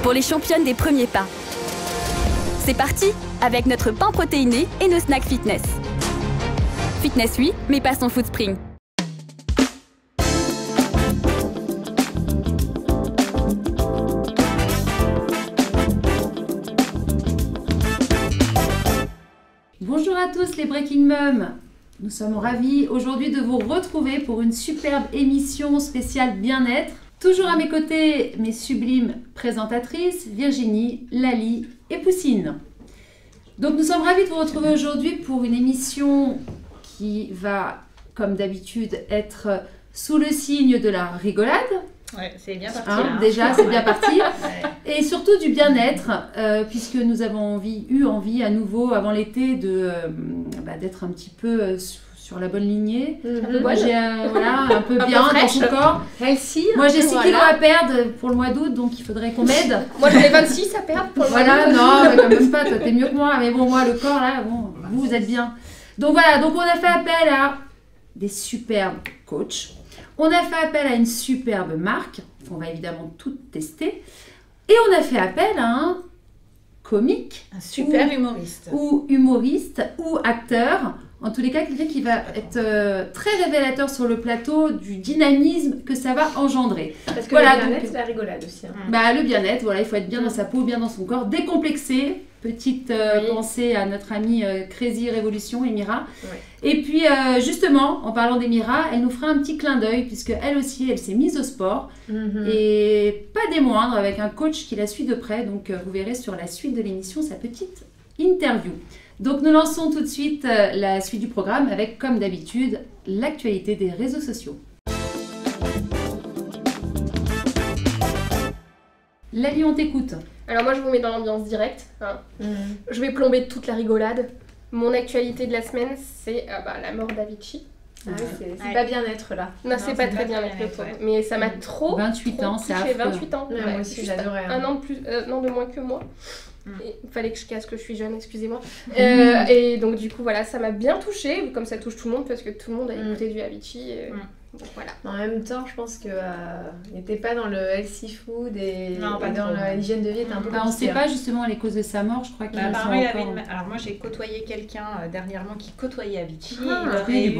pour les championnes des premiers pas. C'est parti avec notre pain protéiné et nos snacks fitness. Fitness oui, mais pas son food spring. Bonjour à tous les Breaking Mums. Nous sommes ravis aujourd'hui de vous retrouver pour une superbe émission spéciale bien-être. Toujours à mes côtés, mes sublimes présentatrices, Virginie, Lali et Poussine. Donc nous sommes ravis de vous retrouver aujourd'hui pour une émission qui va, comme d'habitude, être sous le signe de la rigolade. Ouais, c'est bien parti. Hein, déjà, c'est bien parti. Et surtout du bien-être, puisque nous avons eu envie à nouveau, avant l'été, d'être un petit peu sur la bonne lignée. Moi, j'ai un peu bien dans son corps. Healthy. Moi, j'ai 6 kilos à perdre pour le mois d'août, donc il faudrait qu'on m'aide. Moi, j'en ai 26 à perdre pour le mois d'août. Voilà, non, mais quand même pas, toi, t'es mieux que moi. Mais bon, moi, le corps, là, bon, vous êtes bien. Donc voilà, donc on a fait appel à des superbes coachs. On a fait appel à une superbe marque, qu'on va évidemment toutes tester. Et on a fait appel à un comique. Un super humoriste. Ou humoriste, ou acteur. En tous les cas, quelqu'un qui va être très révélateur sur le plateau du dynamisme que ça va engendrer. Parce que voilà, le bien-être, donc, c'est la rigolade aussi. Hein. Bah, le bien-être, voilà, il faut être bien dans sa peau, bien dans son corps, décomplexé. Petite pensée à notre amie Crazy Révolution, Emira. Oui. Et puis, justement, en parlant d'Emira, elle nous fera un petit clin d'œil, puisque elle aussi, elle s'est mise au sport. Et pas des moindres, avec un coach qui la suit de près. Donc, vous verrez sur la suite de l'émission sa petite interview. Donc, nous lançons tout de suite la suite du programme avec, comme d'habitude, l'actualité des réseaux sociaux. Lali, on t'écoute. Alors moi, je vous mets dans l'ambiance directe. Hein. Je vais plomber toute la rigolade. Mon actualité de la semaine, c'est la mort d'Avicii. Ah oui, c'est pas bien être là. Non, c'est pas très bien être le pauvre. Mais ça m'a trop 28 ans, c'est touchée. affreux. 28 ans. Ouais, moi aussi, j'adorais. Un an de plus, non de moins que moi. Il fallait que je casse que je suis jeune, excusez-moi. Et donc du coup, voilà, ça m'a bien touchée, comme ça touche tout le monde, parce que tout le monde a écouté du Avicii. Donc, voilà. En même temps, je pense que il n'était pas dans le healthy food et non, pas dans l'hygiène de vie, était un peu on ne sait pas justement les causes de sa mort, je crois qu'il apparemment, il avait Alors moi, j'ai côtoyé quelqu'un dernièrement qui côtoyait Avicii. Il aurait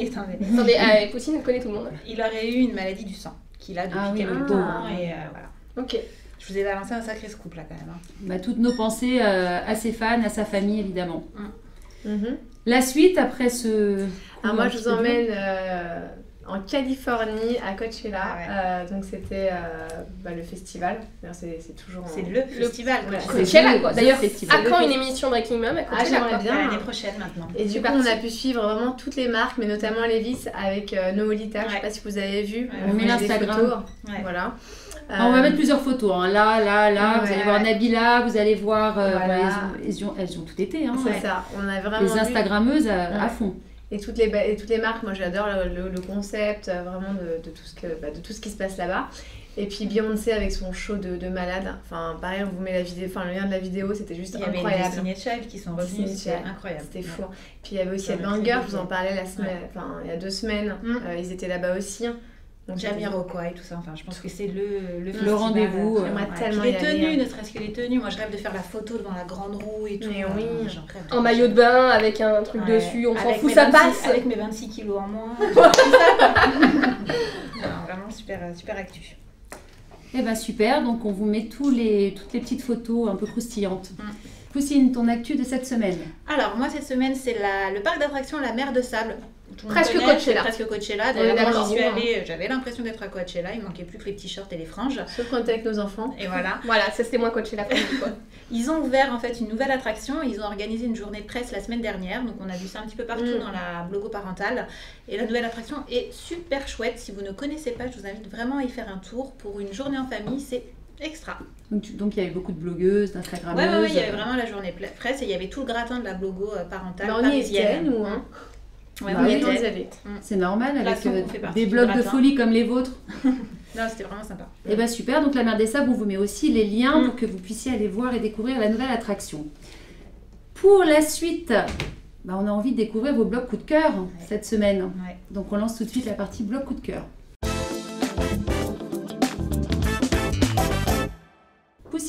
Attendez, Poussine, elle connaît tout le monde. Il aurait eu une maladie du sang qu'il a depuis quelques temps. Et voilà. Ok. Je vous ai balancé un sacré scoop là quand même. Hein. Bah, toutes nos pensées à ses fans, à sa famille évidemment. La suite après ce... Alors moi, je vous emmène en Californie, à Coachella. Donc c'était le festival. C'est toujours... C'est le festival. Coachella quoi. D'ailleurs, festival. à quand une émission Breaking Mum à Coachella? J'aimerais bien. L'année prochaine maintenant. Et du coup, on a pu suivre vraiment toutes les marques, mais notamment Levi's avec Noolita. Je sais pas si vous avez vu. On met l'Instagram. Voilà. On va mettre plusieurs photos. Hein. Là. Vous allez voir Nabila, vous allez voir... Voilà. elles ont tout été. Hein, c'est ça. On a vraiment les Instagrammeuses à fond. Et toutes les marques, moi j'adore le concept vraiment de tout ce qui se passe là-bas. Et puis Beyoncé avec son show de malade. Enfin, pareil, on vous met le lien de la vidéo, c'était juste incroyable. Il y avait les Destiny's Child qui sont venus, c'était incroyable. C'était fou. Puis il y avait aussi Headbanger, je vous en parlais il y a 2 semaines. Ils étaient là-bas aussi. Jamiroquai et tout ça, enfin je pense que c'est le rendez-vous. Les tenues, ne serait-ce que les tenues, moi je rêve de faire la photo devant la grande roue et tout. En maillot de bain avec un truc dessus, on s'en fout, ça passe. Avec mes 26 kilos en moins. Vraiment super actu. Eh ben super, donc on vous met toutes les petites photos un peu croustillantes. Poussine, ton actu de cette semaine? Alors moi cette semaine c'est le parc d'attractions La Mer de Sable. Presque Coachella. Presque Coachella. D'ailleurs, quand j'y suis allée, j'avais l'impression d'être à Coachella. Il manquait plus que les t-shirts et les franges. Sauf quand t'es avec nos enfants. Et voilà. Voilà, ça c'était moins Coachella. Ils ont ouvert en fait une nouvelle attraction. Ils ont organisé une journée de presse la semaine dernière. Donc on a vu ça un petit peu partout dans la blogo parentale. Et la nouvelle attraction est super chouette. Si vous ne connaissez pas, je vous invite vraiment à y faire un tour pour une journée en famille. C'est extra. Donc il y avait beaucoup de blogueuses, d'Instagrammeuses. Ouais, il y avait vraiment la journée presse et il y avait tout le gratin de la blogo parentale parisienne. Ouais, c'est normal avec des blogs de folie comme les vôtres. Non, c'était vraiment sympa. Et bien super, donc la Mer des Sables, on vous met aussi les liens pour que vous puissiez aller voir et découvrir la nouvelle attraction. Pour la suite, on a envie de découvrir vos blogs coup de cœur cette semaine. Donc on lance tout de suite la partie blog coup de cœur.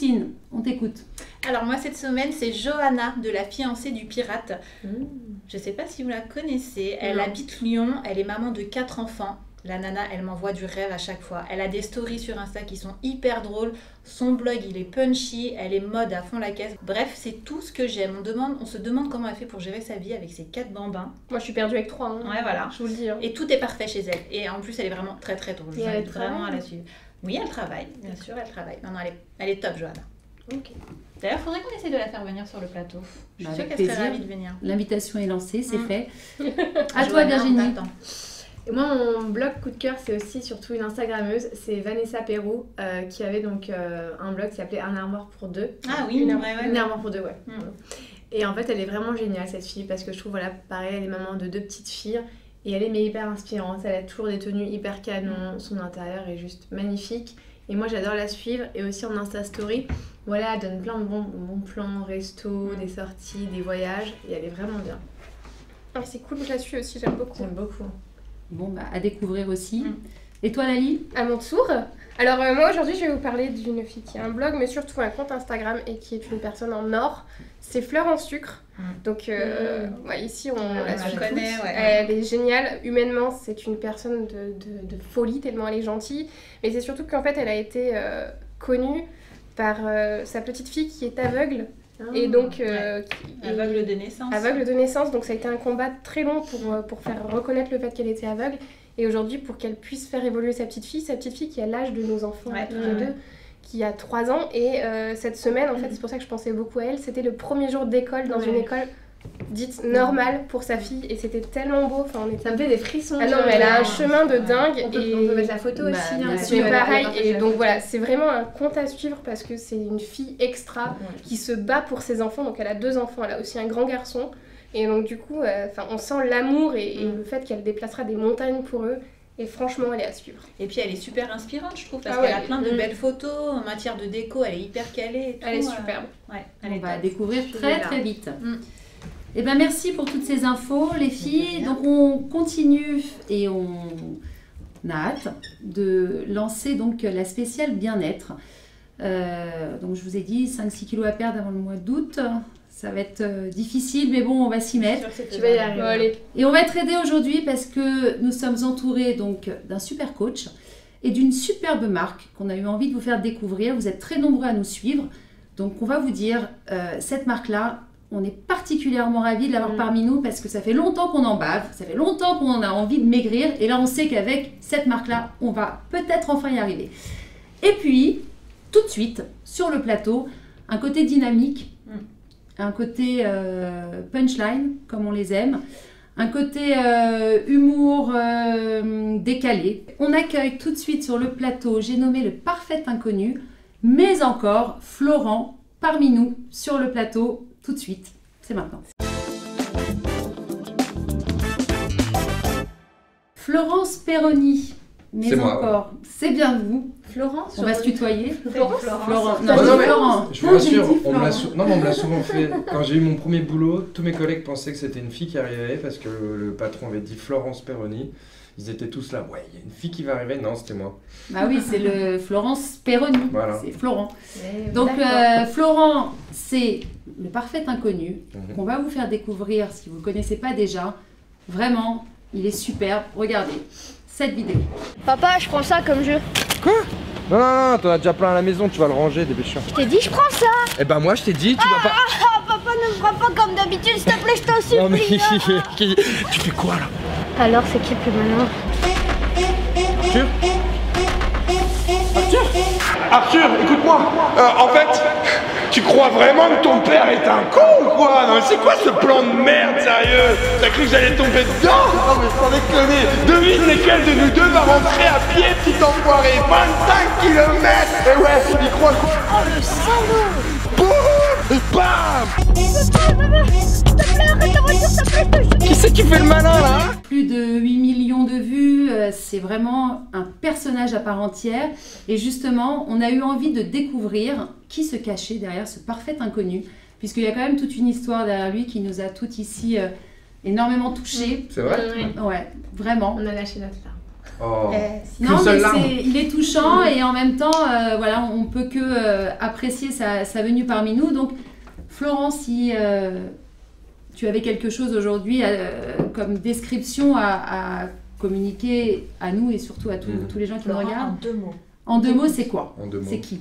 Justine, on t'écoute. Alors moi cette semaine c'est Johanna de la fiancée du pirate. Je sais pas si vous la connaissez, elle habite Lyon, elle est maman de 4 enfants. La nana elle m'envoie du rêve à chaque fois. Elle a des stories sur Insta qui sont hyper drôles. Son blog il est punchy, elle est mode à fond la caisse. Bref c'est tout ce que j'aime. On se demande comment elle fait pour gérer sa vie avec ses 4 bambins. Moi je suis perdue avec 3. Hein. Ouais voilà. Je vous le dis. Hein. Et tout est parfait chez elle. Et en plus elle est vraiment très très drôle. Et elle vraiment à la suivre. Oui elle travaille, bien sûr elle travaille. Non, elle est top Johanna. Ok. D'ailleurs, il faudrait qu'on essaie de la faire venir sur le plateau. Je suis sûre Avec qu'elle serait plaisir. ravie de venir. L'invitation est lancée, c'est fait. À Johanna, toi Virginie. on t'attend. Et moi, mon blog coup de cœur, c'est aussi surtout une Instagrammeuse, c'est Vanessa Perrou, qui avait donc un blog qui s'appelait Un armoire pour deux. Ah oui, une ouais. armoire pour deux, ouais. Et en fait, elle est vraiment géniale cette fille parce que je trouve, voilà, pareil, elle est maman de 2 petites filles et elle est mais hyper inspirante. Elle a toujours des tenues hyper canon, son intérieur est juste magnifique. Et moi, j'adore la suivre et aussi en Insta Story. Voilà, elle donne plein de bons plans, resto, des sorties, des voyages et elle est vraiment bien. Ah, c'est cool, je la suis aussi, j'aime beaucoup. J'aime beaucoup. Bon, bah, à découvrir aussi. Et toi Lali? À mon tour. Alors moi aujourd'hui je vais vous parler d'une fille qui a un blog mais surtout un compte Instagram et qui est une personne en or. C'est Fleur en sucre. Donc ouais, ici on la suit connaît. tous. Ouais. Elle est géniale. Humainement c'est une personne de folie tellement elle est gentille. Mais c'est surtout qu'en fait elle a été connue par sa petite fille qui est aveugle. Et donc aveugle de naissance. Aveugle de naissance, donc ça a été un combat très long pour faire reconnaître le fait qu'elle était aveugle. Et aujourd'hui, pour qu'elle puisse faire évoluer sa petite fille qui a l'âge de nos enfants, tous les deux, qui a 3 ans. Et cette semaine, en fait, c'est pour ça que je pensais beaucoup à elle, c'était le premier jour d'école dans une école dite normale pour sa fille. Et c'était tellement beau. Enfin, Ça me fait des frissons. Ah non, mais elle a un chemin de dingue. On peut mettre la photo aussi. Hein, c'est pareil. Et donc voilà, c'est vraiment un compte à suivre parce que c'est une fille extra qui se bat pour ses enfants. Donc elle a 2 enfants, elle a aussi un grand garçon. Et donc du coup, on sent l'amour et le fait qu'elle déplacera des montagnes pour eux. Et franchement, elle est à suivre. Et puis elle est super inspirante, je trouve, parce qu'elle a plein de belles photos. En matière de déco, elle est hyper calée. Et tout, Elle est superbe. Ouais, On va découvrir très vite. Et ben merci pour toutes ces infos les filles. Donc on continue et on a hâte de lancer donc la spéciale bien-être. Donc je vous ai dit 5-6 kilos à perdre avant le mois d'août. Ça va être difficile, mais bon, on va s'y mettre. Tu vas y arriver. Allez. Et on va être aidés aujourd'hui parce que nous sommes entourés donc d'un super coach et d'une superbe marque qu'on a eu envie de vous faire découvrir. Vous êtes très nombreux à nous suivre. Donc on va vous dire, cette marque-là, on est particulièrement ravis de l'avoir parmi nous parce que ça fait longtemps qu'on en bave, ça fait longtemps qu'on a envie de maigrir. Et là, on sait qu'avec cette marque-là, on va peut-être enfin y arriver. Et puis, tout de suite, sur le plateau, un côté dynamique, un côté punchline, comme on les aime, un côté humour décalé. On accueille tout de suite sur le plateau, j'ai nommé le parfait inconnu, mais encore Florent parmi nous sur le plateau tout de suite. C'est maintenant. Florence Perroni, mais encore, c'est bien vous. Florence, on va se tutoyer. Florence. Non, non, mais Florent. je vous rassure, on me l'a souvent fait. Quand j'ai eu mon premier boulot, tous mes collègues pensaient que c'était une fille qui arrivait parce que le patron avait dit Florence Perroni. Ils étaient tous là, ouais, il y a une fille qui va arriver. Non, c'était moi. Bah oui, c'est le Florence Perroni. Voilà. C'est Florent. Donc Florent, c'est le parfait inconnu qu'on va vous faire découvrir si vous ne le connaissez pas déjà. Vraiment, il est superbe. Regardez cette vidéo. Papa, je prends ça comme jeu. Quoi? Non, t'en as déjà plein à la maison, tu vas le ranger, dépêche-toi. Je t'ai dit, je prends ça. Eh ben moi, je t'ai dit, tu vas pas... Papa, ne me fera pas comme d'habitude, s'il te plaît, je t'en supplie. Non mais, tu fais quoi là? Alors, c'est qui plus malin? Arthur, écoute-moi. En fait, tu crois vraiment que ton père est un con ou quoi? Non mais c'est quoi ce plan de merde, sérieux? T'as cru que j'allais tomber dedans? Non mais sans déconner. Devine lesquels de nous deux va rentrer à pied, petit enfoiré. 25 km. Et ouais, tu y crois quoi? Oh, le salaud. Boum! Et bam! S'il te plaît, arrête la voiture, s'il te plaît, je te jure. Qui c'est qui fait le malin là? Plus de 8 millions de vues, c'est vraiment un personnage à part entière. Et justement, on a eu envie de découvrir qui se cachait derrière ce parfait inconnu. Puisqu'il y a quand même toute une histoire derrière lui qui nous a toutes ici énormément touchés. C'est vrai? Ouais, vraiment. On a lâché notre larme. Oh. Non, seule mais larme. il est touchant et en même temps, voilà, on peut que apprécier sa venue parmi nous. Donc, Florence, si tu avais quelque chose aujourd'hui comme description à communiquer à nous et surtout à tous les gens qui nous regardent. En 2 mots. En 2 mots, c'est quoi? En 2 mots. C'est qui?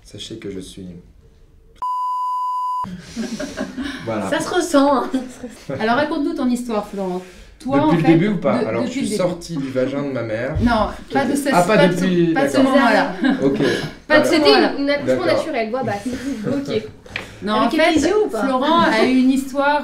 Sachez que je suis... Voilà. Ça se ressent. Hein. Alors, raconte-nous ton histoire, Florence. Toi, Depuis en le fait, début ou pas? Alors, je depuis suis le début. sorti du vagin de ma mère. Non, pas de ce, Ah, pas depuis- pas de ce d'accord. moment-là. Ok. Pas de ce Alors, C'était moment-là. une accouchement D'accord. naturel, voix basse. Ok. Non, Avec en fait, épisio ou pas Florent a eu une histoire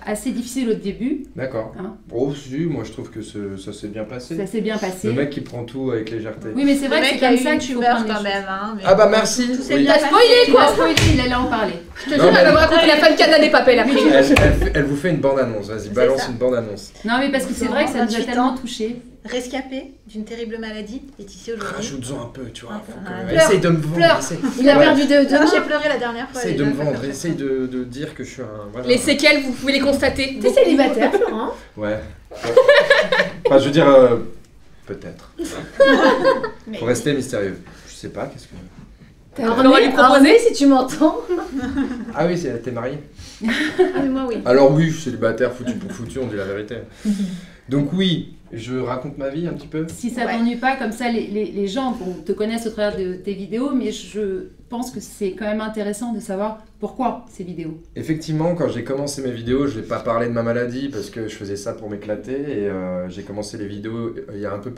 assez difficile au début. D'accord. Hein. Oh, si, moi je trouve que ça s'est bien passé. Ça s'est bien passé. Le mec qui prend tout avec légèreté. Oui, mais c'est vrai Le que c'est mec a comme eu ça une qu'il faut tumeur prendre les quand choses. même. Hein, mais Ah bah merci. Tout s'est Oui. bien T'as passé. spoilé, Tu quoi. m'as spoilé, il allait en parler. Je te Non, jure, mais elle va me raconter la fin de Canada des Papels après. Elle vous fait une bande-annonce. Vas-y, balance ça. une bande-annonce. Non, mais parce que c'est vrai que ça nous a 28 tellement ans. touchés. Rescapé d'une terrible maladie, est ici aujourd'hui. Rajoute-en un peu, tu vois. Faut que- Pleure, Essaye de me vendre. pleure. Essaye, Il a Ouais. perdu deux Non, mains. j'ai pleuré la dernière fois. Essaye et de là, me ça vendre. fait Essaye de dire que je suis un. Voilà. Les séquelles, vous pouvez les constater. T'es célibataire, Florent? Ouais. Enfin, je veux dire, peut-être. Mais- Faut rester mystérieux. Je sais pas, qu'est-ce que. On va lui proposer. Armé, si tu m'entends. Ah oui, t'es marié. Ah, mais moi, oui. Alors oui, je suis célibataire, foutu pour foutu, on dit la vérité. Donc oui, je raconte ma vie un petit peu. Si ça Ouais. t'ennuie pas, comme ça, les gens te connaissent au travers de tes vidéos, mais je pense que c'est quand même intéressant de savoir pourquoi ces vidéos. Effectivement, quand j'ai commencé mes vidéos, je n'ai pas parlé de ma maladie parce que je faisais ça pour m'éclater et j'ai commencé les vidéos il y a un peu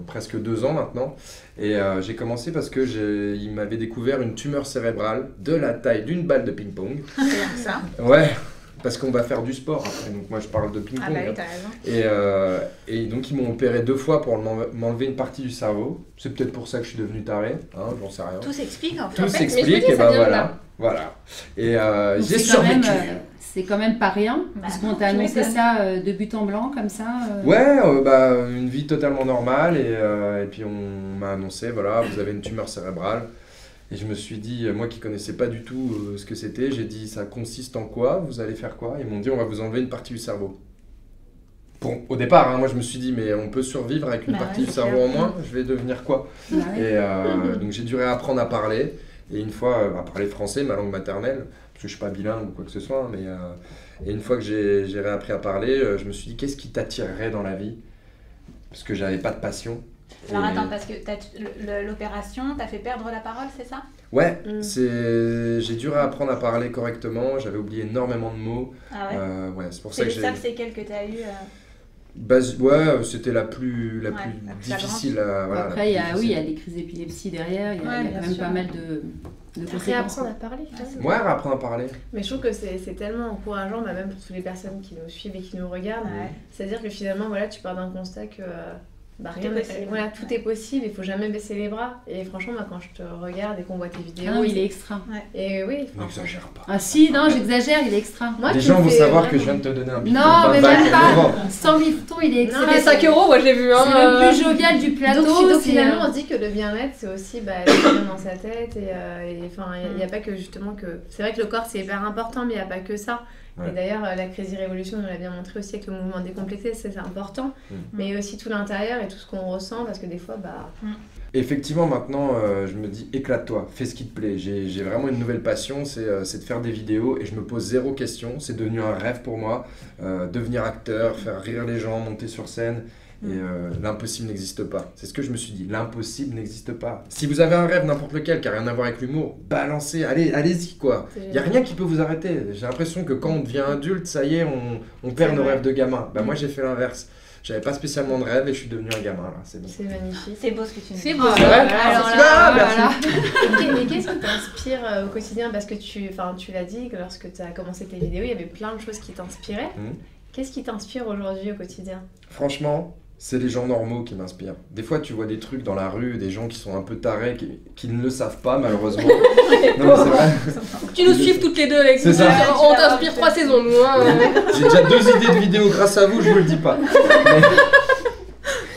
presque 2 ans maintenant. Et j'ai commencé parce que il m'avait découvert une tumeur cérébrale de la taille d'une balle de ping-pong. C'est bien ça. Ouais, parce qu'on va faire du sport après, donc moi je parle de ping-pong. Ah bah oui, hein. t'as raison. Et donc ils m'ont opéré 2 fois pour m'enlever une partie du cerveau. C'est peut-être pour ça que je suis devenu taré, hein, j'en sais rien. Tout s'explique en fait. Tout mais je me s'explique dis, et ça ben vient de voilà. là. Voilà. Et Donc j'ai c'est quand même, survécu. c'est quand même pas rien, Bah puisqu'on non, t'a tu annoncé m'étonnes. ça de but en blanc, comme ça. Ouais, une vie totalement normale et puis on m'a annoncé, voilà, vous avez une tumeur cérébrale. Et je me suis dit, moi qui connaissais pas du tout ce que c'était, j'ai dit, ça consiste en quoi? Vous allez faire quoi? Ils m'ont dit, on va vous enlever une partie du cerveau. Bon, au départ, hein, moi je me suis dit, mais on peut survivre avec une Bah partie ouais, du c'est cerveau clair. en moins? Je vais devenir quoi? Ouais. Et donc j'ai dû réapprendre à parler. Et une fois, à parler français, ma langue maternelle, parce que je suis pas bilingue ou quoi que ce soit, mais et une fois que j'ai réappris à parler, je me suis dit, qu'est-ce qui t'attirerait dans la vie? Parce que j'avais pas de passion. Alors Et- attends, parce que l'opération t'a fait perdre la parole, c'est ça? Ouais, j'ai dû réapprendre à parler correctement, j'avais oublié énormément de mots. Ah ouais. Ouais, c'est pour ça C'est que les j'ai... seules séquelles que t'as eues. Ouais, c'était la plus la plus difficile à... Voilà, Après, la il y plus a difficile. les crises d'épilepsie derrière, il y a, Ouais, il y a bien quand même sûr. pas mal de conséquences. Réapprendre à parler. Ouais, réapprendre à parler. Mais je trouve que c'est tellement encourageant, bah, même pour toutes les personnes qui nous suivent et qui nous regardent. Ouais. C'est-à-dire que finalement, voilà, tu pars d'un constat que bah, Tout rien est n'est- possible. voilà, tout Ouais. est possible, il faut jamais baisser les bras. Et franchement, moi, quand je te regarde et qu'on voit tes vidéos. Ah non, il est extra. Et oui, N'exagère pas. Ah si, non, j'exagère, il est extra. moi, Les tu gens me vont fais savoir que vraiment- je viens de te donner un billet Non, de mais 20 balles même pour le vendre. pas. Sans bifton, il est extra. Non, Mais mais 5 euros, moi je l'ai vu. Hein, C'est le plus jovial du plateau. Donc c'est, finalement, on se dit que le bien-être, c'est aussi bah, être bien dans sa tête. Et enfin, il n'y a pas que justement que. C'est vrai que le corps, c'est hyper important, mais il n'y a pas que ça. Ouais. Et d'ailleurs, la Crazy Revolution nous l'a bien montré aussi avec le mouvement décomplexé, c'est important. Mm. Mais aussi tout l'intérieur et tout ce qu'on ressent, parce que des fois, bah. Effectivement, maintenant, je me dis, éclate-toi, fais ce qui te plaît. J'ai vraiment une nouvelle passion, c'est de faire des vidéos et je me pose 0 question. C'est devenu un rêve pour moi, devenir acteur, faire rire les gens, monter sur scène. Et l'impossible n'existe pas. C'est ce que je me suis dit, l'impossible n'existe pas. Si vous avez un rêve, n'importe lequel, qui n'a rien à voir avec l'humour, balancez, allez-y quoi. Il n'y a rien qui peut vous arrêter. J'ai l'impression que quand on devient adulte, ça y est, on perd nos vrai. rêves de gamin. Bah, moi j'ai fait l'inverse. J'avais pas spécialement de rêve et je suis devenu un gamin là, c'est bon. C'est magnifique. C'est beau ce que tu nous dis. C'est beau. C'est vrai Alors Ah, là, merci. voilà. Mais qu'est-ce qui t'inspire au quotidien? Parce que tu l'as dit, que lorsque tu as commencé tes vidéos, il y avait plein de choses qui t'inspiraient. Mhm. Qu'est-ce qui t'inspire aujourd'hui au quotidien? Franchement, c'est les gens normaux qui m'inspirent. Des fois, tu vois des trucs dans la rue, des gens qui sont un peu tarés, qui ne le savent pas malheureusement. Non, mais c'est vrai. Tu nous suives toutes les deux avec C'est nous. ça. On t'inspire 3 saisons, nous. Hein. J'ai déjà 2 idées de vidéos grâce à vous, je vous le dis pas.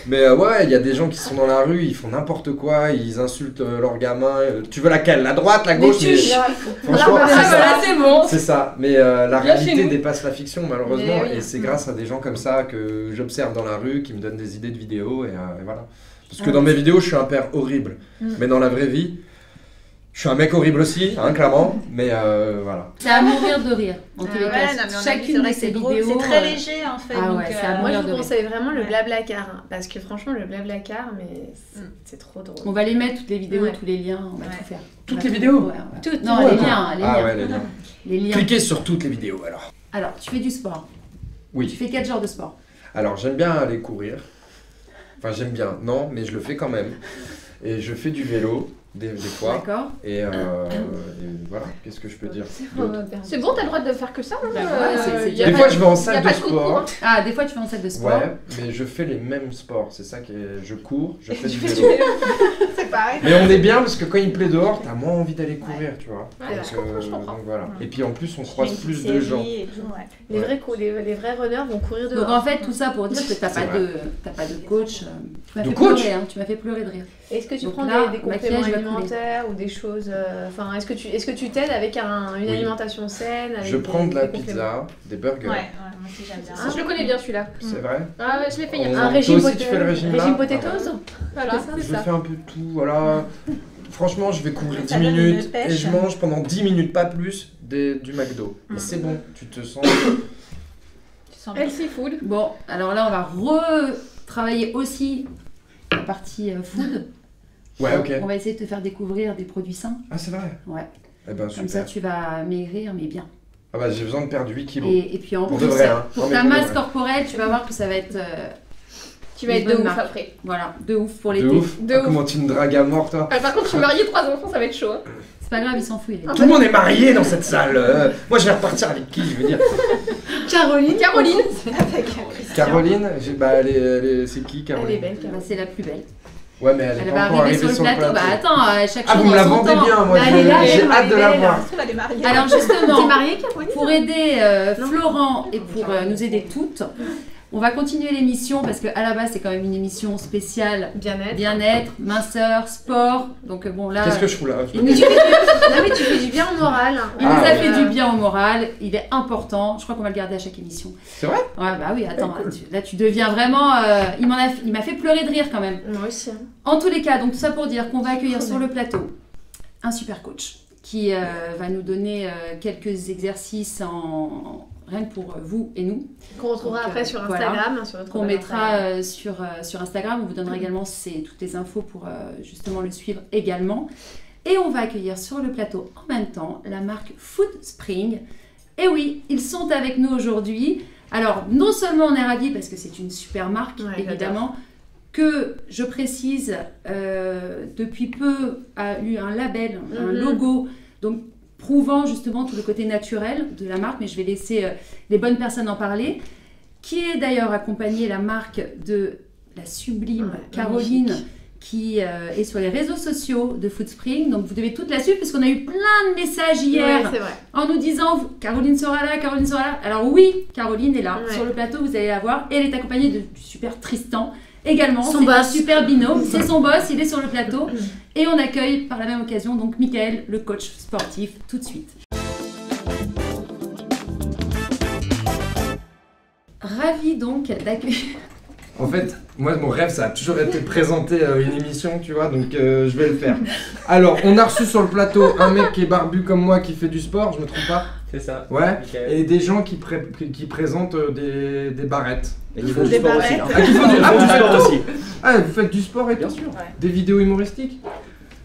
Mais ouais, il y a des gens qui sont dans la rue, ils font n'importe quoi, ils insultent leurs gamins. Tu veux laquelle? La droite, la gauche? Mais franchement, c'est bon. c'est ça. Mais la Viens chez réalité nous. dépasse la fiction, malheureusement. Mais oui. Et c'est grâce à des gens comme ça que j'observe dans la rue, qui me donnent des idées de vidéos. Et voilà. Parce que dans mes vidéos, je suis un père horrible. Mais dans la vraie vie, je suis un mec horrible aussi, hein, clairement. Mais voilà. C'est à mourir de rire. En tous les Ouais, cas, non, mais on a vu, chacune c'est vrai de que ces c'est drôle, vidéos. c'est très léger en fait. Ah donc, ouais, c'est à Moi, je mourir de vous rire. conseille vraiment le Ouais. Blablacar, hein, parce que franchement, le Blablacar, mais c'est trop drôle. On va les mettre, toutes les vidéos, Ouais. tous les liens, on va Ouais. tout faire. Toutes On va les tout- vidéos ouais, ouais. Toutes. Non, Ouais, les quoi. liens, les Ah liens. ouais, les liens. Les liens. Cliquez sur toutes les vidéos alors. Alors, tu fais du sport. Tu Oui. fais quel genre de sport? Alors j'aime bien aller courir. Enfin j'aime bien, non, mais je le fais quand même. Et je fais du vélo des fois. D'accord. Et voilà, qu'est-ce que je peux dire d'autre? C'est bon, t'as le droit de faire que ça, non Bah ouais, c'est- y a Des pas fois de- je vais en y a salle pas de de concours, sport. hein. Ah, des fois tu fais en salle de sport. Ouais, mais je fais les mêmes sports, c'est ça que je cours, je fais du fais vélo. C'est pareil. Mais on est bien parce que quand il plaît dehors, t'as moins envie d'aller courir, tu vois. Ouais, je comprends. Donc voilà. Et puis en plus on Je fais croise une plus petite de série gens. et tout, ouais. Les vrais runners vont courir Donc dehors. en fait, tout ça pour dire que t'as C'est pas, vrai. t'as pas de coach. Tu m'as De fait coach pleurer, hein, tu m'as fait pleurer de rire. Est-ce que tu Donc prends là, des maquillage compléments va couler. alimentaires ou des choses... Enfin, est-ce que tu t'aides avec une Oui. alimentation saine avec Je prends de la des compléments pizza, des burgers. Ouais, moi aussi j'aime bien. Je le connais bien celui-là. C'est vrai. Ah ouais, je l'ai fait il y a On- Un Toi régime, aussi, tu fais le régime là potatoes. Voilà, c'est Je ça. fais un peu de tout, voilà. Franchement, je vais courir 10 Ça donne une minutes pêche. et je mange pendant 10 minutes, pas plus, du McDo. Et c'est bon, tu te sens... Tu sens bien. Healthy food. Bon, alors là, on va retravailler aussi la partie food. Ouais, ok. On va essayer de te faire découvrir des produits sains. Ah, c'est vrai. Ouais. Eh ben, Comme ça, super. tu vas maigrir, mais bien. Ah bah, j'ai besoin de perdre 8 kilos. Et puis en Pour plus, de vrai, hein. pour Non, mais ta pour de masse vrai. corporelle, tu vas voir que ça va être Tu vas Une être de bonne ouf marque. après. voilà, de ouf pour De l'été. ouf. De Ah, ouf. comment tu me dragues à mort, toi? Ah, par contre, je suis mariée, 3 enfants, ça va être chaud. Hein. C'est pas grave, il s'en fout. Il est Tout le monde est marié dans cette salle. Moi, je vais repartir avec qui? Je veux dire. Caroline. Caroline. Avec Christian. Caroline, bah, c'est qui, Elle est Caroline? belle, Bah, Caroline. c'est la plus belle. Ouais, mais elle est Elle pas va encore arriver arrivée sur le plateau. Bah attends, chaque Ah, chose vous me en la son vendez temps. bien, moi. Bah, elle est là, J'ai elle hâte de est la belle. voir. Ça se trouve, elle est mariée. Alors T'es justement, mariée, Caroline? pour aider Florent et pour nous aider toutes, on va continuer l'émission parce qu'à la base c'est quand même une émission spéciale Bien-être. bien-être, minceur, sport. Donc bon là, Qu'est-ce que je fous là? il nous, il Non mais tu fais du bien au moral. nous Ah, a ouais. fait du bien au moral. Il est important. Je crois qu'on va le garder à chaque émission. C'est vrai? Ouais bah oui. Attends, là tu deviens vraiment. Il m'a fait pleurer de rire quand même. Moi aussi. Hein. En tous les cas, donc tout ça pour dire qu'on va accueillir sur le plateau un super coach qui va nous donner quelques exercices rien que pour vous et nous, Qu'on retrouvera Donc, après sur voilà. Instagram. Sur notre qu'on compte mettra Instagram. sur Instagram. On vous donnera également toutes les infos pour justement le suivre également. Et on va accueillir sur le plateau en même temps la marque Food Spring. Et oui, ils sont avec nous aujourd'hui. Alors, non seulement on est ravis parce que c'est une super marque, Ouais, évidemment, que je précise, depuis peu a eu un label, un logo, donc prouvant justement tout le côté naturel de la marque, mais je vais laisser les bonnes personnes en parler, qui est d'ailleurs accompagnée la marque de la sublime Ouais, Caroline, magnifique. qui est sur les réseaux sociaux de Foodspring. Donc vous devez toutes la suivre, puisqu'on a eu plein de messages hier Ouais, c'est vrai. en nous disant Caroline sera là, Caroline sera là. Alors oui, Caroline est là. Ouais. Sur le plateau, vous allez la voir. Et elle est accompagnée du super Tristan. Également, Son c'est un boss. super binôme, c'est son boss, il est sur le plateau. Et on accueille par la même occasion donc Michael, le coach sportif, tout de suite. Ravi donc d'accueillir... En fait, moi, mon rêve, ça a toujours été de présenter une émission, tu vois, donc je vais le faire. Alors, on a reçu sur le plateau un mec qui est barbu comme moi, qui fait du sport, je me trompe pas? C'est ça. Ouais. Michael. Et des gens qui présentent des barrettes. Et ils font du Des sport aussi. barrettes. hein. Ah, qui font du- Ils ah, font vous du faites sport tout aussi. Ah, vous faites du sport et tout? Bien sûr. Des vidéos humoristiques?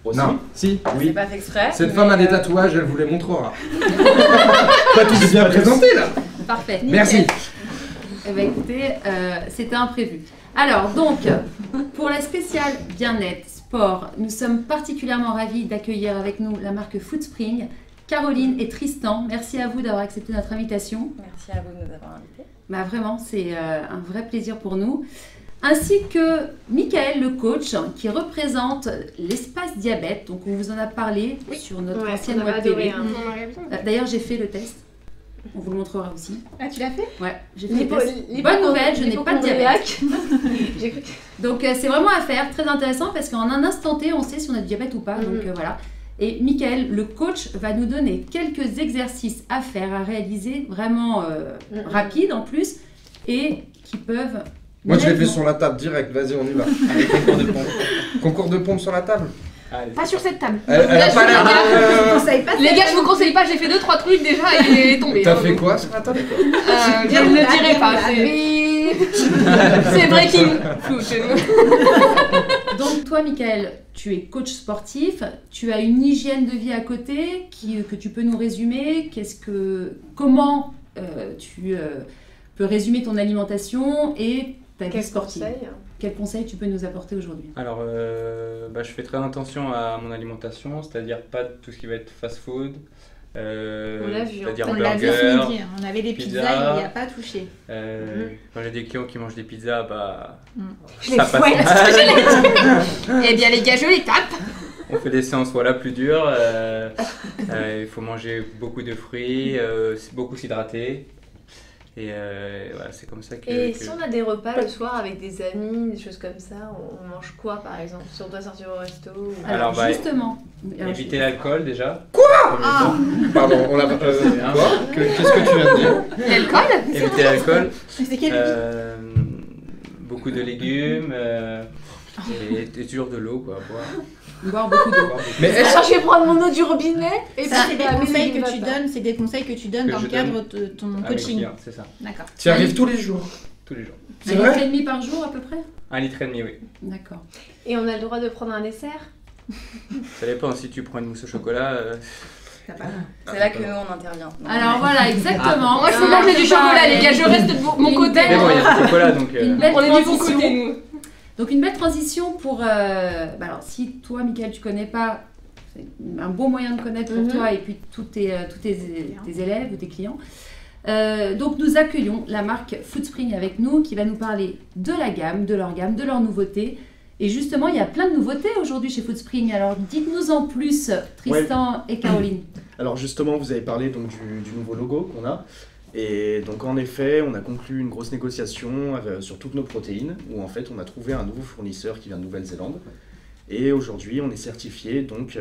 Aussi. Non, si, C'est oui. pas fait exprès. Cette mais, femme a des tatouages, elle vous les montrera. Pas tous Bien présenté là. Parfait. Merci. Eh bien, écoutez, c'était imprévu. Alors, donc, pour la spéciale bien-être, sport, nous sommes particulièrement ravis d'accueillir avec nous la marque Foodspring, Caroline et Tristan. Merci à vous d'avoir accepté notre invitation. Merci à vous de nous avoir invités. Bah, vraiment, c'est un vrai plaisir pour nous. Ainsi que Michael, le coach, qui représente l'espace diabète. Donc, on vous en a parlé sur notre Ouais, ancienne on avait web TV. adoré, hein. D'ailleurs, j'ai fait le test. On vous le montrera aussi. Ah, tu l'as fait? Ouais, j'ai fait des tests. Bonne nouvelle, je n'ai pas de diabète. J'ai cru Donc c'est vraiment à faire, très intéressant parce qu'en un instant T, on sait si on a du diabète ou pas. Donc voilà. Et Michael, le coach, va nous donner quelques exercices à faire, à réaliser, vraiment rapides en plus, et qui peuvent... Moi, je l'ai fait sur la table, direct. Vas-y, on y va. Allez, concours de pompe. Concours de pompe sur la table. Allez. Pas sur cette table. Elle a pas l'air... Les gars, je vous conseille pas, j'ai fait 2-3 trucs déjà et il est tombé. T'as fait quoi sur la table? Je ne le dirai pas, c'est breaking flou chez nous. Donc toi, Michael, tu es coach sportif, tu as une hygiène de vie à côté que tu peux nous résumer. Comment tu peux résumer ton alimentation et ta vie sportive? Quels conseils tu peux nous apporter aujourd'hui? Alors, je fais très attention à mon alimentation, c'est-à-dire pas tout ce qui va être fast-food. C'est-à-dire on l'a vu burger, ce midi, on avait des pizza. pizzas, il n'y a pas touché. Quand j'ai des clients qui mangent des pizzas, Je les fouette. Eh bien les gars, je les tape. On fait des séances plus dures. Il faut manger beaucoup de fruits, beaucoup s'hydrater. Et voilà, c'est comme ça que... Et si on a des repas le soir avec des amis, des choses comme ça, on mange quoi par exemple? Si on doit sortir au resto ou... Alors justement... Éviter l'alcool déjà. Quoi? Pardon, on l'a... Quoi? Qu'est-ce que tu viens de dire? L'alcool? Éviter l'alcool. C'est quel beaucoup de légumes et toujours de l'eau quoi. Boire beaucoup d'eau. Mais Alors je vais prendre mon eau du robinet et ça, c'est des conseils que tu donnes, c'est des conseils que tu donnes dans le cadre de ton coaching. C'est ça. D'accord. tu y arrives tous les jours? Tous les jours. 1,5 litre et demi par jour à peu près? 1,5 litre, oui. D'accord. Et on a le droit de prendre un dessert? Ça dépend, si tu prends une mousse au chocolat... C'est là qu'on intervient. Alors voilà, exactement. Moi je peux manger du chocolat les gars, je reste de mon côté. Mais bon, il y a du chocolat donc... On est du bon côté nous. Donc une belle transition pour... alors si toi, Michael, tu connais pas, c'est un bon moyen de connaître pour toi et puis tous tes élèves ou tes clients. Donc nous accueillons la marque Foodspring avec nous qui va nous parler de la gamme, de leurs nouveautés. Et justement, il y a plein de nouveautés aujourd'hui chez Foodspring. Alors dites-nous en plus, Tristan et Caroline. Alors justement, vous avez parlé donc du nouveau logo qu'on a. Et donc en effet, on a conclu une grosse négociation sur toutes nos protéines, où en fait on a trouvé un nouveau fournisseur qui vient de Nouvelle-Zélande. Et aujourd'hui, on est certifié donc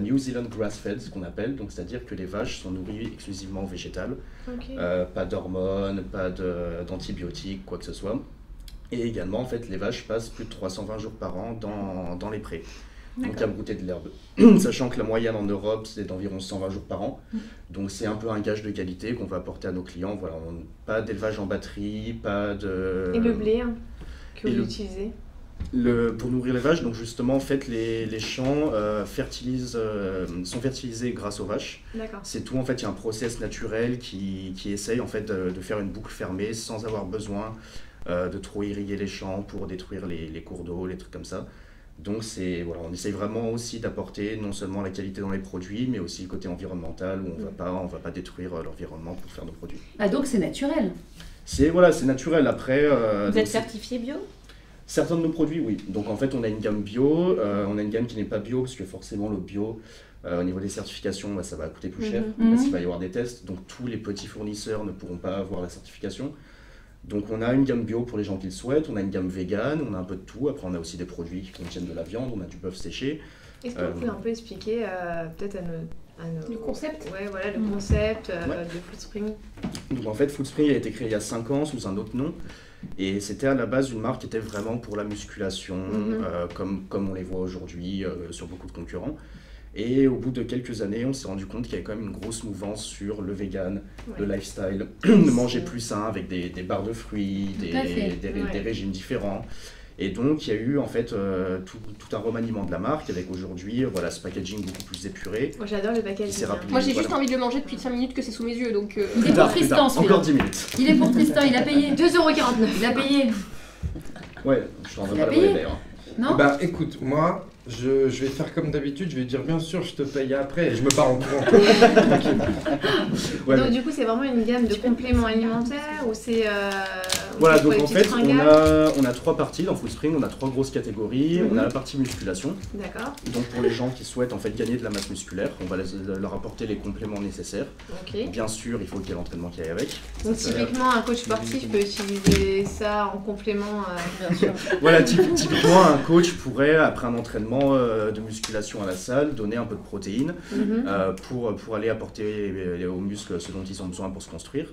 New Zealand Grass-Fed, ce qu'on appelle, donc c'est-à-dire que les vaches sont nourries exclusivement végétales, pas d'hormones, pas d'antibiotiques, quoi que ce soit. Et également, en fait, les vaches passent plus de 320 jours par an dans les prés. Donc à brouter de l'herbe. Sachant que la moyenne en Europe, c'est d'environ 120 jours par an. Donc c'est un peu un gage de qualité qu'on va apporter à nos clients. Voilà, pas d'élevage en batterie, pas de... Et le blé que vous utilisez? Pour nourrir les vaches, donc justement, en fait, les champs sont fertilisés grâce aux vaches. C'est tout, en fait, il y a un process naturel qui essaye en fait, de faire une boucle fermée sans avoir besoin de trop irriguer les champs pour détruire les cours d'eau, les trucs comme ça. Donc voilà, on essaye vraiment aussi d'apporter non seulement la qualité dans les produits, mais aussi le côté environnemental où on va pas détruire l'environnement pour faire nos produits. Ah donc c'est naturel? C'est naturel. Après, vous êtes certifié bio? Certains de nos produits, oui. Donc en fait, on a une gamme bio, on a une gamme qui n'est pas bio, parce que forcément le bio, au niveau des certifications, ça va coûter plus cher, parce qu'il va y avoir des tests. Donc tous les petits fournisseurs ne pourront pas avoir la certification. Donc on a une gamme bio pour les gens qui le souhaitent, on a une gamme vegan, on a un peu de tout. Après on a aussi des produits qui contiennent de la viande, on a du bœuf séché. Est-ce que vous pouvez un peu expliquer peut-être à nos... Le concept? Ouais, voilà, le concept de Foodspring. Donc en fait Foodspring a été créé il y a 5 ans sous un autre nom. Et c'était à la base une marque qui était vraiment pour la musculation, comme on les voit aujourd'hui sur beaucoup de concurrents. Et au bout de quelques années, on s'est rendu compte qu'il y avait quand même une grosse mouvance sur le vegan, le lifestyle, de manger plus sain avec des barres de fruits, des régimes différents. Et donc, il y a eu en fait tout un remaniement de la marque avec aujourd'hui ce packaging beaucoup plus épuré. Moi, j'adore le packaging. Moi, j'ai juste envie de le manger depuis 5 minutes que c'est sous mes yeux. Donc, Il est pour Tristan, encore 10 minutes. Il est pour Tristan, il a payé 2,49 €. Il a payé. Ouais, je t'en Il a pas payé d'ailleurs. Non? Bah écoute, moi, je vais faire comme d'habitude, je vais dire bien sûr, je te paye après et je me pars en courant. Donc du coup, c'est vraiment une gamme de compléments alimentaires ou c'est Voilà, pour donc les en petites fait, fringales. on a 3 parties dans Footspring, on a 3 grosses catégories. On a la partie musculation. D'accord. Donc pour les gens qui souhaitent en fait gagner de la masse musculaire, on va leur apporter les compléments nécessaires. Ok. Bien sûr, il faut qu'il y ait l'entraînement qui aille avec. Donc typiquement, un coach sportif peut utiliser ça en complément, bien sûr. Voilà, typiquement, un coach pourrait, après un entraînement de musculation à la salle, donner un peu de protéines pour aller apporter aux muscles ce dont ils ont besoin pour se construire.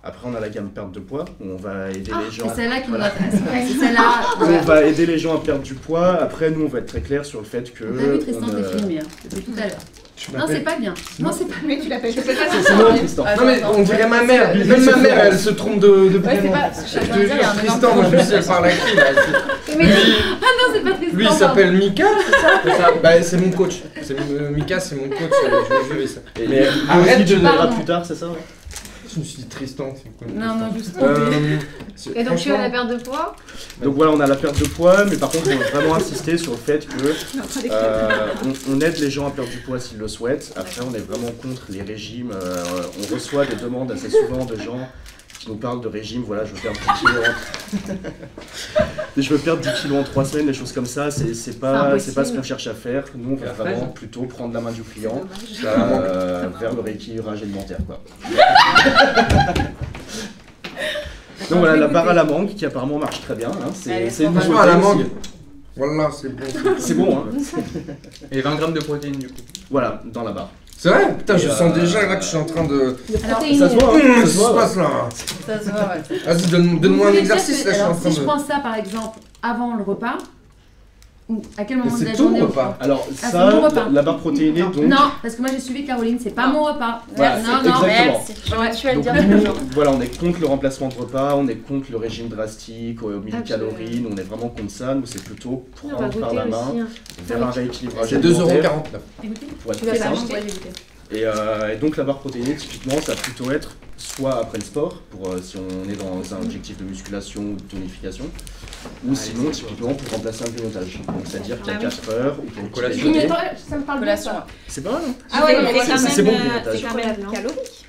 Après, on a la gamme perte de poids, où on va aider les gens... C'est celle-là qui nous intéresse. C'est celle-là. On va aider les gens à perdre du poids. Après, nous, on va être très clair sur le fait que... T'as vu Tristan, t'es filmé, depuis tout à l'heure. Non, c'est pas bien. Non, c'est pas bien. Tu l'appelles. C'est moi, Tristan. Non, mais on dirait ma mère. Même ma mère, elle se trompe de prénom. Je te jure, Tristan, moi je sais, elle parle à qui là. Ah non, c'est pas Tristan. Lui, il s'appelle Mika, c'est ça? Bah, c'est mon coach. Mika, c'est mon coach, je vais ça. Mais arrête, tu le verras plus tard, c'est ça? Je me suis dit Tristan, c'est quoi? Non, juste. Et donc tu as la perte de poids? Donc voilà, on a la perte de poids, mais par contre, on veut vraiment insister sur le fait que on aide les gens à perdre du poids s'ils le souhaitent. Après, on est vraiment contre les régimes. On reçoit des demandes assez souvent de gens qui nous parlent de régime. Voilà, je veux perdre 10 kilos. Je veux perdre 10 kilos en 3 semaines, des choses comme ça. C'est pas ce qu'on cherche à faire. Nous, on veut vraiment plutôt prendre la main du client vers le rééquilibrage alimentaire, quoi. Donc voilà, la barre à la mangue qui apparemment marche très bien. Hein. C'est une barre à la mangue. Voilà, c'est bon. C'est bon, hein. Et 20 grammes de protéines du coup. Voilà, dans la barre. C'est vrai? Putain, je sens déjà là que je suis en train de... Ça se voit, hein. Ça se passe là. Ça se voit, ouais. Vas-y, donne-moi un exercice là, je suis en train de... Si je prends ça par exemple avant le repas, ou à quel moment de la c'est ton journée repas. Alors c'est ça, mon repas. la barre protéinée, donc... Non, parce que moi j'ai suivi Caroline, c'est pas mon repas. Voilà, non, exactement. Merci. Tu vas le dire nous, toujours. voilà, on est contre le remplacement de repas, on est contre le régime drastique, aux 1000 calories, nous on est vraiment contre ça, nous c'est plutôt prendre par la main, vers un rééquilibrage C'est alimentaire. 2,49 €. Pour être très simple. Et donc la barre protéinée, typiquement, ça va plutôt être soit après le sport, pour si on est dans un objectif de musculation ou de tonification, ou sinon typiquement pour remplacer un grignotage. Donc c'est-à-dire qu'il y a 4 heures ou pour une collation. Ça me parle bien ça. C'est pas mal, hein? Ah ouais, mais c'est bon le grignotage. C'est quand même calorique.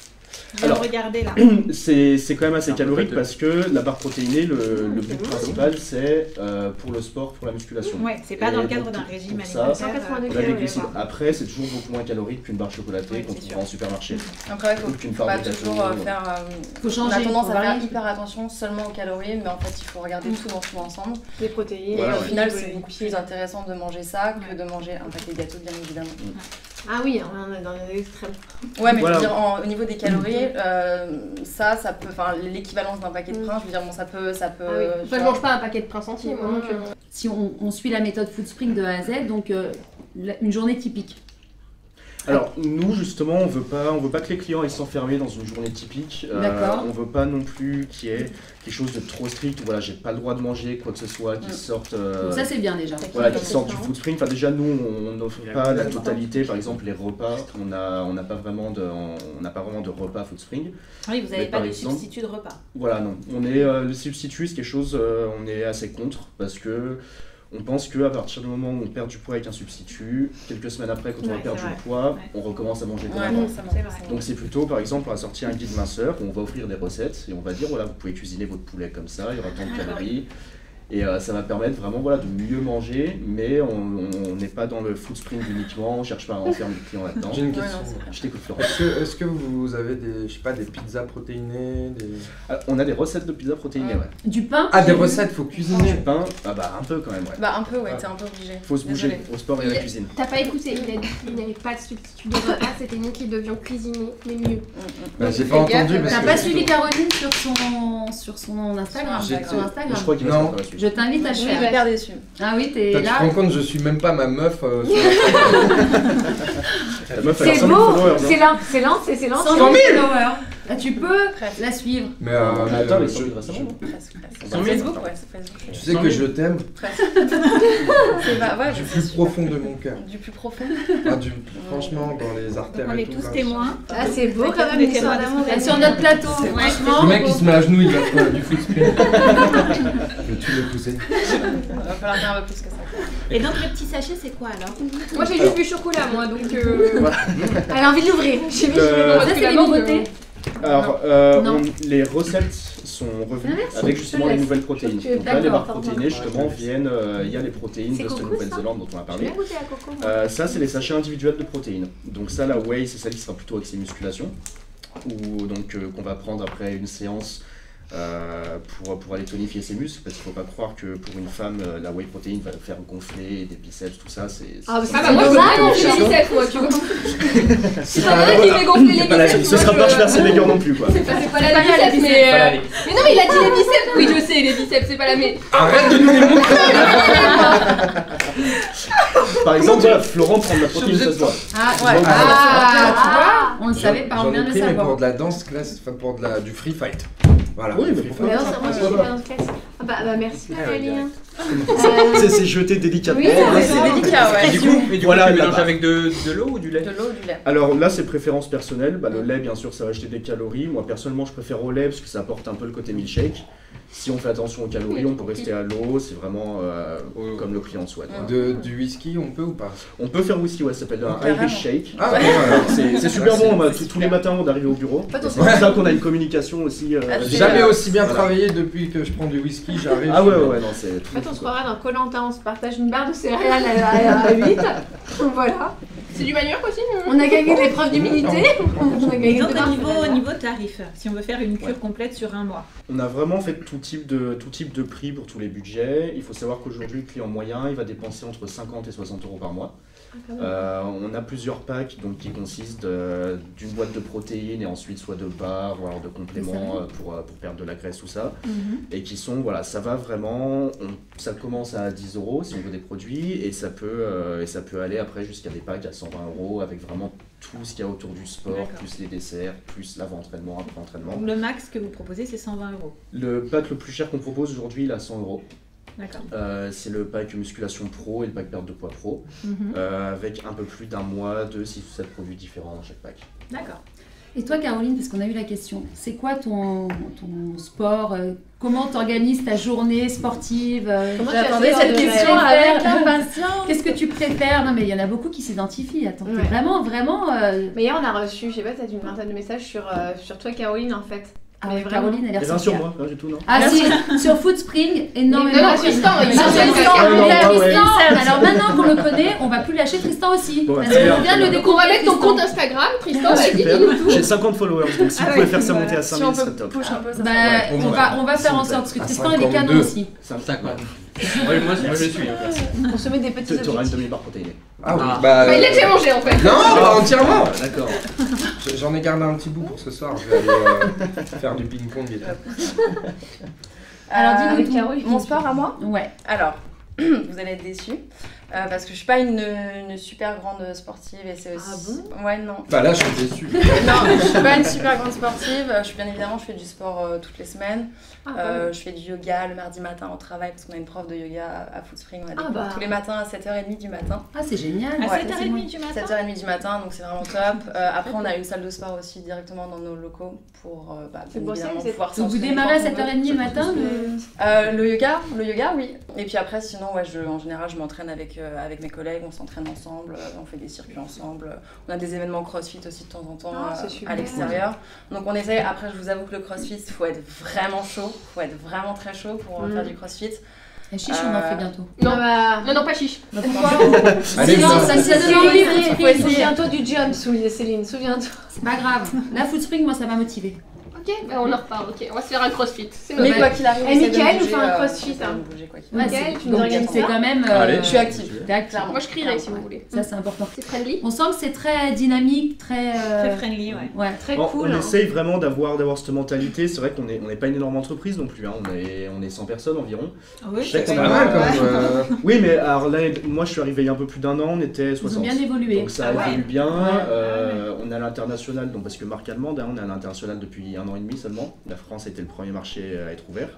Alors, regardez là. C'est quand même assez calorique parce que la barre protéinée, le but principal c'est pour le sport, pour la musculation. Ouais, c'est pas dans le cadre d'un régime alimentaire. Ça, on a des glucides. Après, c'est toujours beaucoup moins calorique qu'une barre chocolatée qu'on trouve en supermarché. Après, il faut pas toujours faire. Faut changer. On a tendance à faire hyper attention seulement aux calories, mais en fait, il faut regarder tout dans tout ensemble. Les protéines. Et au final, c'est beaucoup plus intéressant de manger ça que de manger un paquet de gâteaux, bien évidemment. Ah oui, on est dans les extrêmes. Ouais, mais je veux dire, au niveau des calories, ça peut, enfin, l'équivalence d'un paquet de pain, je veux dire, bon, ça peut. Ah oui. Je ne mange pas un paquet de pain entier, moi non plus. Si on suit la méthode Foodspring de A à Z, donc une journée typique. Alors nous justement on veut pas que les clients aient s'enfermer dans une journée typique. On veut pas non plus qu'il y ait quelque chose de trop strict où voilà j'ai pas le droit de manger quoi que ce soit qui sorte. Ça c'est bien déjà. Voilà qui sortent du Foodspring. Enfin déjà nous on n'offre pas la totalité par exemple les repas. On n'a pas vraiment de repas Foodspring. Oui vous n'avez pas de substitut de repas. Voilà non on est le substitut c'est quelque chose on est assez contre parce que on pense qu'à partir du moment où on perd du poids avec un substitut, quelques semaines après, quand on a perdu du poids, on recommence à manger comme avant. Donc c'est plutôt, par exemple, on va sortir un guide minceur où on va offrir des recettes et on va dire, voilà, vous pouvez cuisiner votre poulet comme ça, il y aura tant de calories. Et ça va permettre vraiment voilà, de mieux manger, mais on n'est pas dans le Foodspring uniquement, on cherche pas à enfermer le client là-dedans. J'ai une question. Je t'écoute Florent. Est-ce que vous avez des pizzas protéinées On a des recettes de pizza protéinées, ouais. Du pain? Ah, des recettes, faut cuisiner. Du pain, un peu quand même, ouais. Bah un peu, ouais, t'es un peu obligé. Faut se bouger au sport et à la cuisine. T'as pas écouté, il a dit qu'il n'y avait pas de substitut de repas, c'était nous qui devions cuisiner, mais mieux. Bah, j'ai pas entendu. T'as pas suivi Caroline sur son Instagram? Je crois qu'il va non. Je t'invite à le faire. Je suis hyper déçue. Ah oui, t'es là. Tu te rends compte, je suis même pas ma meuf. C'est beau, c'est lent. 100 000 followers. Là, tu peux la suivre. Mais attends, mais sur récemment. Sur Facebook, ouais, c'est Facebook. Tu sais que je t'aime. Du plus profond de mon cœur. Du plus profond. Franchement, dans les artères. On est tous témoins. Ah, c'est beau quand même, une histoire d'amour. Sur notre plateau, franchement. Le mec il se met à genoux, il va faire du Foodspring. Je tue le poussé. Il va falloir faire un peu plus que ça. Et donc le petit sachet c'est quoi alors? Moi j'ai juste vu chocolat moi donc elle a envie de l'ouvrir. Ça c'est les nouveautés. Alors, Non. les recettes sont revenues Merci, avec je justement te les laisse. nouvelles protéines. Tu es Donc là, les d'accord, barres protéinées, justement, viennent. Il y a les protéines C'est de cette coco, ça Nouvelle-Zélande dont on a J'ai parlé. bien goûté à coco. Ça, c'est les sachets individuels de protéines. Donc ça, la whey, c'est celle qui sera plutôt axée musculation, ou donc qu'on va prendre après une séance pour aller tonifier ses muscles, parce qu'il ne faut pas croire que pour une femme, la whey protéine va faire gonfler des biceps, tout ça. Ah, c'est bah moi je veux pas gonfler les biceps, moi, tu vois. Si t'en as un qui fait gonfler les biceps, ce sera pas Schwarzenegger Vegan non plus, quoi. c'est pas la biceps, mais. Mais non, il a dit les biceps. Oui, je sais, les biceps, c'est pas la mais. Arrête de nous les montrer. Par exemple, voilà, Florent prend de la protéine, ça se voit. Ah, ouais. tu vois, on le savait, par J'en ai bien le pris, mais savoir. pour de la danse classe, enfin pour du free fight. Voilà. Oui, mais free pourquoi fight. Non, ça moi je suis pas dans ce classe. Ah bah merci Magali. C'est jeté délicatement. Oui, C'est délicat, ouais. Et du coup, Voilà, tu la mélanges barre. avec de l'eau ou du lait? De l'eau, du lait. Alors là, c'est préférence personnelle. Bah, le lait, bien sûr, ça va acheter des calories. Moi, personnellement, je préfère au lait parce que ça apporte un peu le côté milkshake. Si on fait attention aux calories, on peut rester à l'eau. C'est vraiment comme le client souhaite. Voilà. Du whisky, on peut ou pas? On peut faire whisky, ouais, ça s'appelle un Carrément. Irish Shake. Ah ouais, ouais. C'est super bon. Moi, tous les matins, on arrive au bureau. Pas ton C'est pour ça qu'on a une communication aussi. Jamais aussi bien travaillé depuis que je prends du whisky. J'arrive. Ah ouais, ouais, non, c'est. En fait, on se croirait dans Koh-Lanta, on se partage une barre de céréales à 8. Voilà. C'est du manioc aussi. On a gagné l'épreuve d'humilité. On a gagné Donc deux au niveau tarif, si on veut faire une cure complète sur un mois. On a vraiment fait tout type de prix pour tous les budgets. Il faut savoir qu'aujourd'hui, le client moyen, il va dépenser entre 50 et 60 euros par mois. On a plusieurs packs donc, qui consistent d'une boîte de protéines et ensuite soit de barres ou alors de compléments pour perdre de la graisse, tout ça. Et qui sont, voilà, ça va vraiment, ça commence à 10 euros si on veut des produits et ça peut aller après jusqu'à des packs à 120 euros avec vraiment tout ce qu'il y a autour du sport, plus les desserts, plus l'avant-entraînement, après-entraînement. Donc le max que vous proposez, c'est 120 euros. Le pack le plus cher qu'on propose aujourd'hui, il est à 100 euros. D'accord. C'est le pack musculation pro et le pack perte de poids pro, avec un peu plus d'un mois de 6 ou 7 produits différents dans chaque pack. D'accord. Et toi, Caroline, parce qu'on a eu la question, c'est quoi ton sport comment t'organises ta journée sportive J'attendais cette question avec impatience. Qu'est-ce que tu préfères? Non, mais il y en a beaucoup qui s'identifient. Attends, t'es Ouais. vraiment. Mais hier, on a reçu, je sais pas, peut-être une vingtaine de messages sur toi, Caroline, en fait. Ah Mais ouais, Caroline, elle est Il y avait un ressortie. sur moi, pas du tout, non? Ah si, sur Foodspring, énormément. Non, Tristan, il Sur s'en Tristan, fait. on non, l'a ah ouais. Tristan. Alors maintenant qu'on le connaît, on va plus lâcher Tristan aussi. Bon, Parce très bien, qu'on vient de très le bien. Donc, on va découvrir. mettre ton Tristan. compte Instagram, Tristan, vas-y, Super, dis-nous tout. j'ai 50 followers, donc si vous pouvez faire ça monter à Si on 5000, ce peut serait top. push un peu, ça Bah, serait on va faire en sorte, parce que Tristan, il est canon aussi. 50. Moi je suis. On se met des petits Tu auras une objectifs. demi-barre protéinée. Ah oui, Ah. bah. Bah, il l'a déjà mangé, en fait. Non, pas entièrement. D'accord. J'en ai gardé un petit bout pour ce soir. Je vais aller faire du ping-pong et tout. Alors, dis-nous avec tout. Caroline. Mon sport à moi? Ouais. Alors, vous allez être déçus. Parce que je suis pas une super grande sportive et c'est aussi. Ouais, non. Bah là, je suis déçu. Non, je suis pas une super grande sportive. Je suis bien évidemment, je fais du sport toutes les semaines. Je fais du yoga le mardi matin au travail parce qu'on a une prof de yoga à Foodspring. On a des cours tous les matins à 7h30 du matin. Ah, c'est génial. À Ouais, 7h30 du matin. 7h30 du matin, donc c'est vraiment top. Après, on a une salle de sport aussi directement dans nos locaux pour bien évidemment pouvoir Donc vous s'entraîner démarrez à quand on veut. 7h30 le matin Le yoga, oui. Et puis après, sinon, ouais, en général, je m'entraîne avec mes collègues, on s'entraîne ensemble, on fait des circuits ensemble. On a des événements crossfit aussi de temps en temps à l'extérieur. Donc on essaie, après, je vous avoue que le crossfit, il faut être vraiment chaud, il faut être vraiment très chaud pour faire du crossfit. Et chiche, on en fait bientôt. Non, pas chiche. Allez, Sinon, ça- ça Il se faut essayer. Souviens-toi du jump, Céline, souviens-toi. C'est pas grave. La Foodspring, moi, ça m'a motivée. Ok, bah on en reparle, ok. On va se faire un crossfit. C'est Mais noté. quoi qu'il arrive, Et j'essaie de Mickaël nous bouger, fait un crossfit, j'essaie de hein. bouger, quoi qu'il Ouais, arrive. Mickaël, c'est- tu nous donc, organises c'est ça quand même. Allez. Je suis active. T'es active. Moi, je crierai si vous voulez. Ça, c'est important. C'est friendly. On sent que c'est très dynamique, très. Très friendly, ouais. Ouais. Très On cool. hein. essaye vraiment d'avoir cette mentalité. C'est vrai qu'on n'est pas une énorme entreprise non plus. Hein. On est 100 personnes environ. Oui, Je sais C'est qu'on pas a- mal comme. Oui, mais alors là, moi je suis arrivé il y a un peu plus d'un an, on était Ils 60. ont bien évolué. Donc ça Ah ouais. évolue bien. Ouais. On est à l'international, donc parce que marque allemande, hein, on est à l'international depuis 1 an et demi seulement. La France était le premier marché à être ouvert.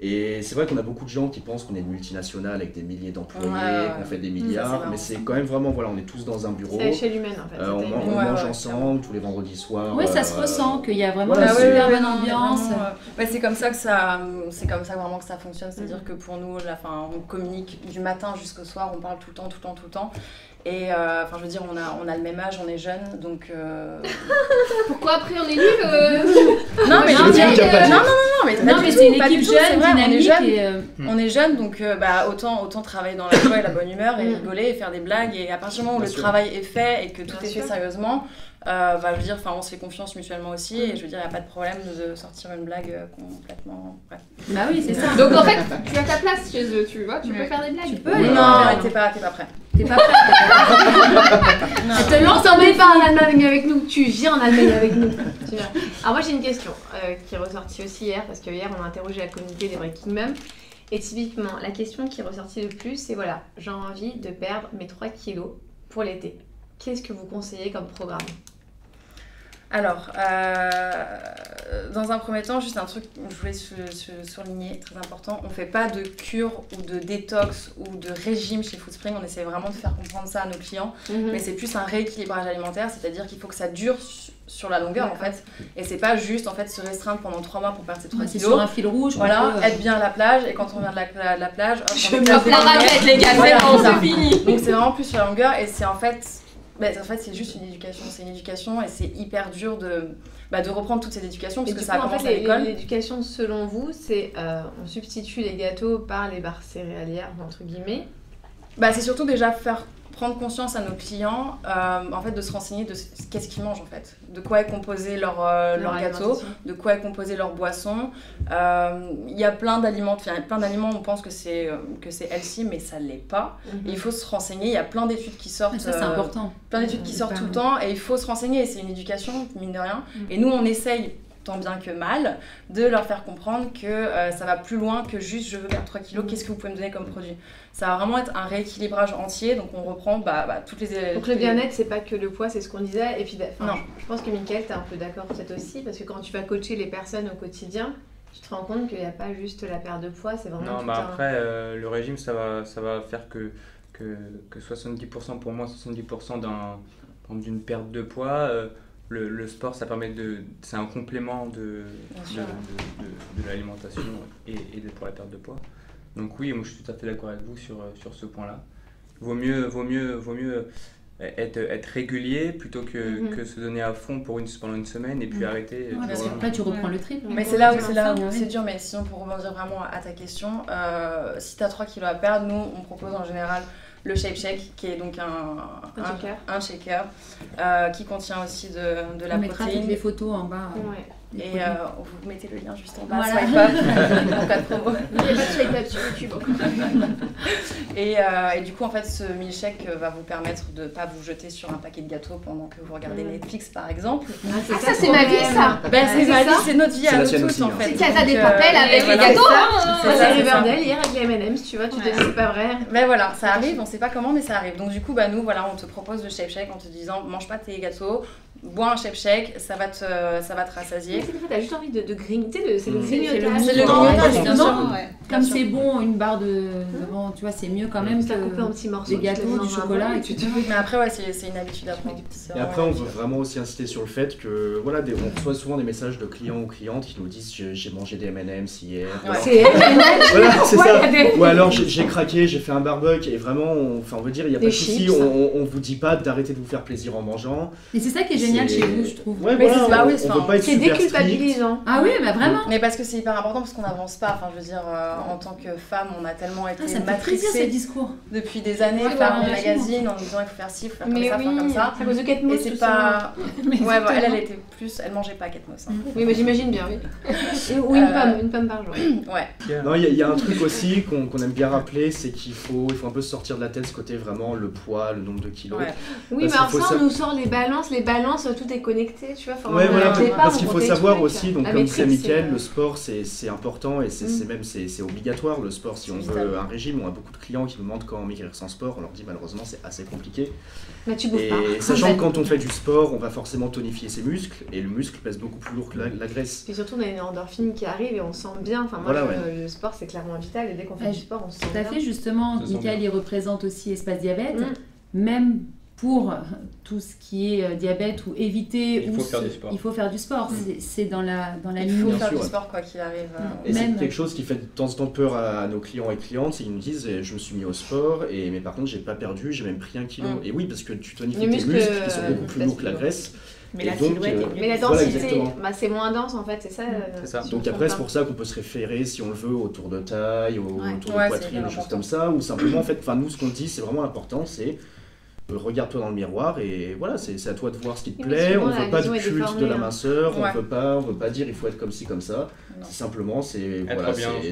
Et c'est vrai qu'on a beaucoup de gens qui pensent qu'on est une multinationale avec des milliers d'employés, qu'on fait des milliards, mais c'est quand même vraiment, voilà, on est tous dans un bureau. C'est à l'échelle humaine en fait. On mange ensemble tous les vendredis soirs. Oui, ça se ressent, qu'il y a vraiment une super bonne ambiance. C'est comme ça que ça vraiment que ça fonctionne, c'est-à-dire que pour nous, on communique du matin jusqu'au soir, on parle tout le temps. Et je veux dire, on a le même âge, on est jeunes, donc. Pourquoi après on est nuls Non, mais c'est une équipe jeune, dynamique. On est jeunes, donc autant travailler dans la joie et la bonne humeur et rigoler et faire des blagues. Et à partir du moment où le travail est fait et que tout est fait sérieusement, je veux dire, on se fait confiance mutuellement aussi. Et je veux dire, il n'y a pas de problème de sortir une blague complètement. Bref. Bah oui, c'est ça. Donc en fait, tu as ta place chez eux, tu vois, tu peux faire des blagues. Tu peux. Non, t'es pas prêt. T'es pas prêt. Elle te lance en pas en Allemagne avec nous. Tu viens en Allemagne avec nous. Alors moi j'ai une question qui est ressortie aussi hier, parce que hier on a interrogé la communauté des Breaking Mum. Et typiquement, la question qui est ressortie le plus, c'est voilà, j'ai envie de perdre mes 3 kilos pour l'été. Qu'est-ce que vous conseillez comme programme ? Alors, dans un premier temps, juste un truc que je voulais souligner, très important, on ne fait pas de cure ou de détox ou de régime chez Foodspring, on essaie vraiment de faire comprendre ça à nos clients, mais c'est plus un rééquilibrage alimentaire, c'est-à-dire qu'il faut que ça dure sur la longueur en fait, et c'est pas juste en fait se restreindre pendant 3 mois pour perdre ses 3 kilos. C'est sur un fil rouge. Voilà, être bien à la plage, et quand on vient de la plage, je me la raquette les gars, c'est fini. Donc c'est vraiment plus sur la longueur, et c'est en fait c'est juste une éducation, et c'est hyper dur de reprendre toute cette éducation parce que ça commence à l'école. L'éducation, selon vous, c'est on substitue les gâteaux par les barres céréalières, entre guillemets. C'est surtout déjà prendre conscience à nos clients en fait de se renseigner de qu'est-ce qu'ils mangent en fait, de quoi est composé leur gâteau, de quoi est composé leur boisson. Il y a plein d'aliments, on pense que c'est healthy, mais ça l'est pas. Et il faut se renseigner, il y a plein d'études qui sortent. Ça c'est important. Plein d'études qui sortent tout le temps, et il faut se renseigner, et c'est une éducation mine de rien. Et nous on essaye tant bien que mal, de leur faire comprendre que ça va plus loin que juste je veux perdre 3 kilos, qu'est-ce que vous pouvez me donner comme produit. Ça va vraiment être un rééquilibrage entier, donc on reprend toutes les... Donc le bien-être, c'est pas que le poids, c'est ce qu'on disait, et puis je pense que Mickaël, t'es un peu d'accord peut-être aussi, parce que quand tu vas coacher les personnes au quotidien, tu te rends compte qu'il n'y a pas juste la perte de poids, c'est vraiment après, le régime, ça va faire que 70% pour moi, 70% d'une perte de poids... Le sport, ça permet c'est un complément de l'alimentation et pour la perte de poids. Donc oui, moi je suis tout à fait d'accord avec vous sur ce point-là. Vaut mieux être régulier plutôt que se donner à fond pendant une semaine et puis arrêter. Parce qu'après tu reprends le triple. Mais c'est là où c'est dur, mais sinon pour rebondir vraiment à ta question, si tu as 3 kilos à perdre, nous on propose en général le Shape Shake, qui est donc un shaker qui contient aussi de la protéine. On mettra toutes les photos en bas. Et vous mettez le lien juste en bas, swipe up, en cas de promo. Il n'y a pas de swipe up sur YouTube encore. Et du coup, en fait, ce milkshake va vous permettre de ne pas vous jeter sur un paquet de gâteaux pendant que vous regardez Netflix, par exemple. Ça, c'est ma vie, ça. C'est ma vie, c'est notre vie à nous tous, en fait. C'est Casa des Papel avec les gâteaux. C'est Riverdale hier avec les M&M's, tu vois, tu te dis c'est pas vrai. Ben voilà, ça arrive, on sait pas comment, mais ça arrive. Donc du coup, nous, on te propose le Shape Shake en te disant, mange pas tes gâteaux, bois un Shape Shake, ça va te rassasier. C'est que t'as juste envie de grignoter, c'est le grignotage. C'est le grignotage, bien sûr. Comme c'est bon, une barre de tu vois, c'est mieux quand même que couper en petits morceaux, des gâteaux, du chocolat, etc. Mais après, c'est une habitude à prendre. Et après, on veut vraiment aussi insister sur le fait que, voilà, on reçoit souvent des messages de clients ou clientes qui nous disent j'ai mangé des M&M's hier. C'est M&M's. Voilà, c'est ça. Ou alors j'ai craqué, j'ai fait un barbecue, et vraiment, on veut dire, il n'y a pas de souci, on vous dit pas d'arrêter de vous faire plaisir en mangeant. Et c'est ça qui est génial chez vous, je trouve. Ouais, voilà, on veut pas être c'est super déculpabilisant. Ah oui, mais vraiment. Mais parce que c'est hyper important, parce qu'on n'avance pas. Enfin, je veux dire, en tant que femme, on a tellement été matrixés depuis des années par les magazines en nous disant il faut faire ci, il faut faire comme ça, à cause de Kate Moss. Et c'est pas. Elle était plus. Elle mangeait pas Kate Moss. Oui, mais j'imagine bien, oui. Ou une pomme par jour. Ouais. Non, il y a un truc aussi qu'on aime bien rappeler, c'est qu'il faut un peu sortir de la tête ce côté vraiment le poids, le nombre de kilos. Oui, mais alors ça, on nous sort les balances, tout est connecté, tu vois. Parce qu'il faut savoir aussi, donc comme disait Mickaël, le sport c'est important et c'est obligatoire le sport si on veut un régime. On a beaucoup de clients qui nous demandent comment maigrir sans sport, on leur dit malheureusement c'est assez compliqué. Mais tu bouffes pas. Et sachant que quand on fait du sport, on va forcément tonifier ses muscles, et le muscle pèse beaucoup plus lourd que la graisse. Et surtout on a une endorphine qui arrive et on se sent bien. Enfin moi le sport c'est clairement vital, et dès qu'on fait du sport on se sent bien. Tout à fait, justement, Mickaël il représente aussi Espace Diabète, même pour tout ce qui est diabète ou éviter, il faut faire du sport. C'est dans la ligne. Il faut faire du sport quoi qu'il arrive. Et c'est quelque chose qui fait de temps en temps peur à nos clients et clientes, c'est qu'ils nous disent je me suis mis au sport, mais par contre j'ai pas perdu, j'ai même pris 1 kilo. Et oui, parce que tu tonifies tes muscles qui sont beaucoup plus lourds que la graisse. Mais la silhouette est mieux. Mais la densité, c'est moins dense en fait, c'est ça. Donc après c'est pour ça qu'on peut se référer si on le veut autour de taille, autour de poitrine, des choses comme ça, ou simplement en fait, nous ce qu'on dit c'est vraiment important, c'est regarde-toi dans le miroir et voilà, c'est à toi de voir ce qui te plaît. On ne veut pas de culte de la minceur, on veut pas dire il faut être comme ci, comme ça. Simplement, c'est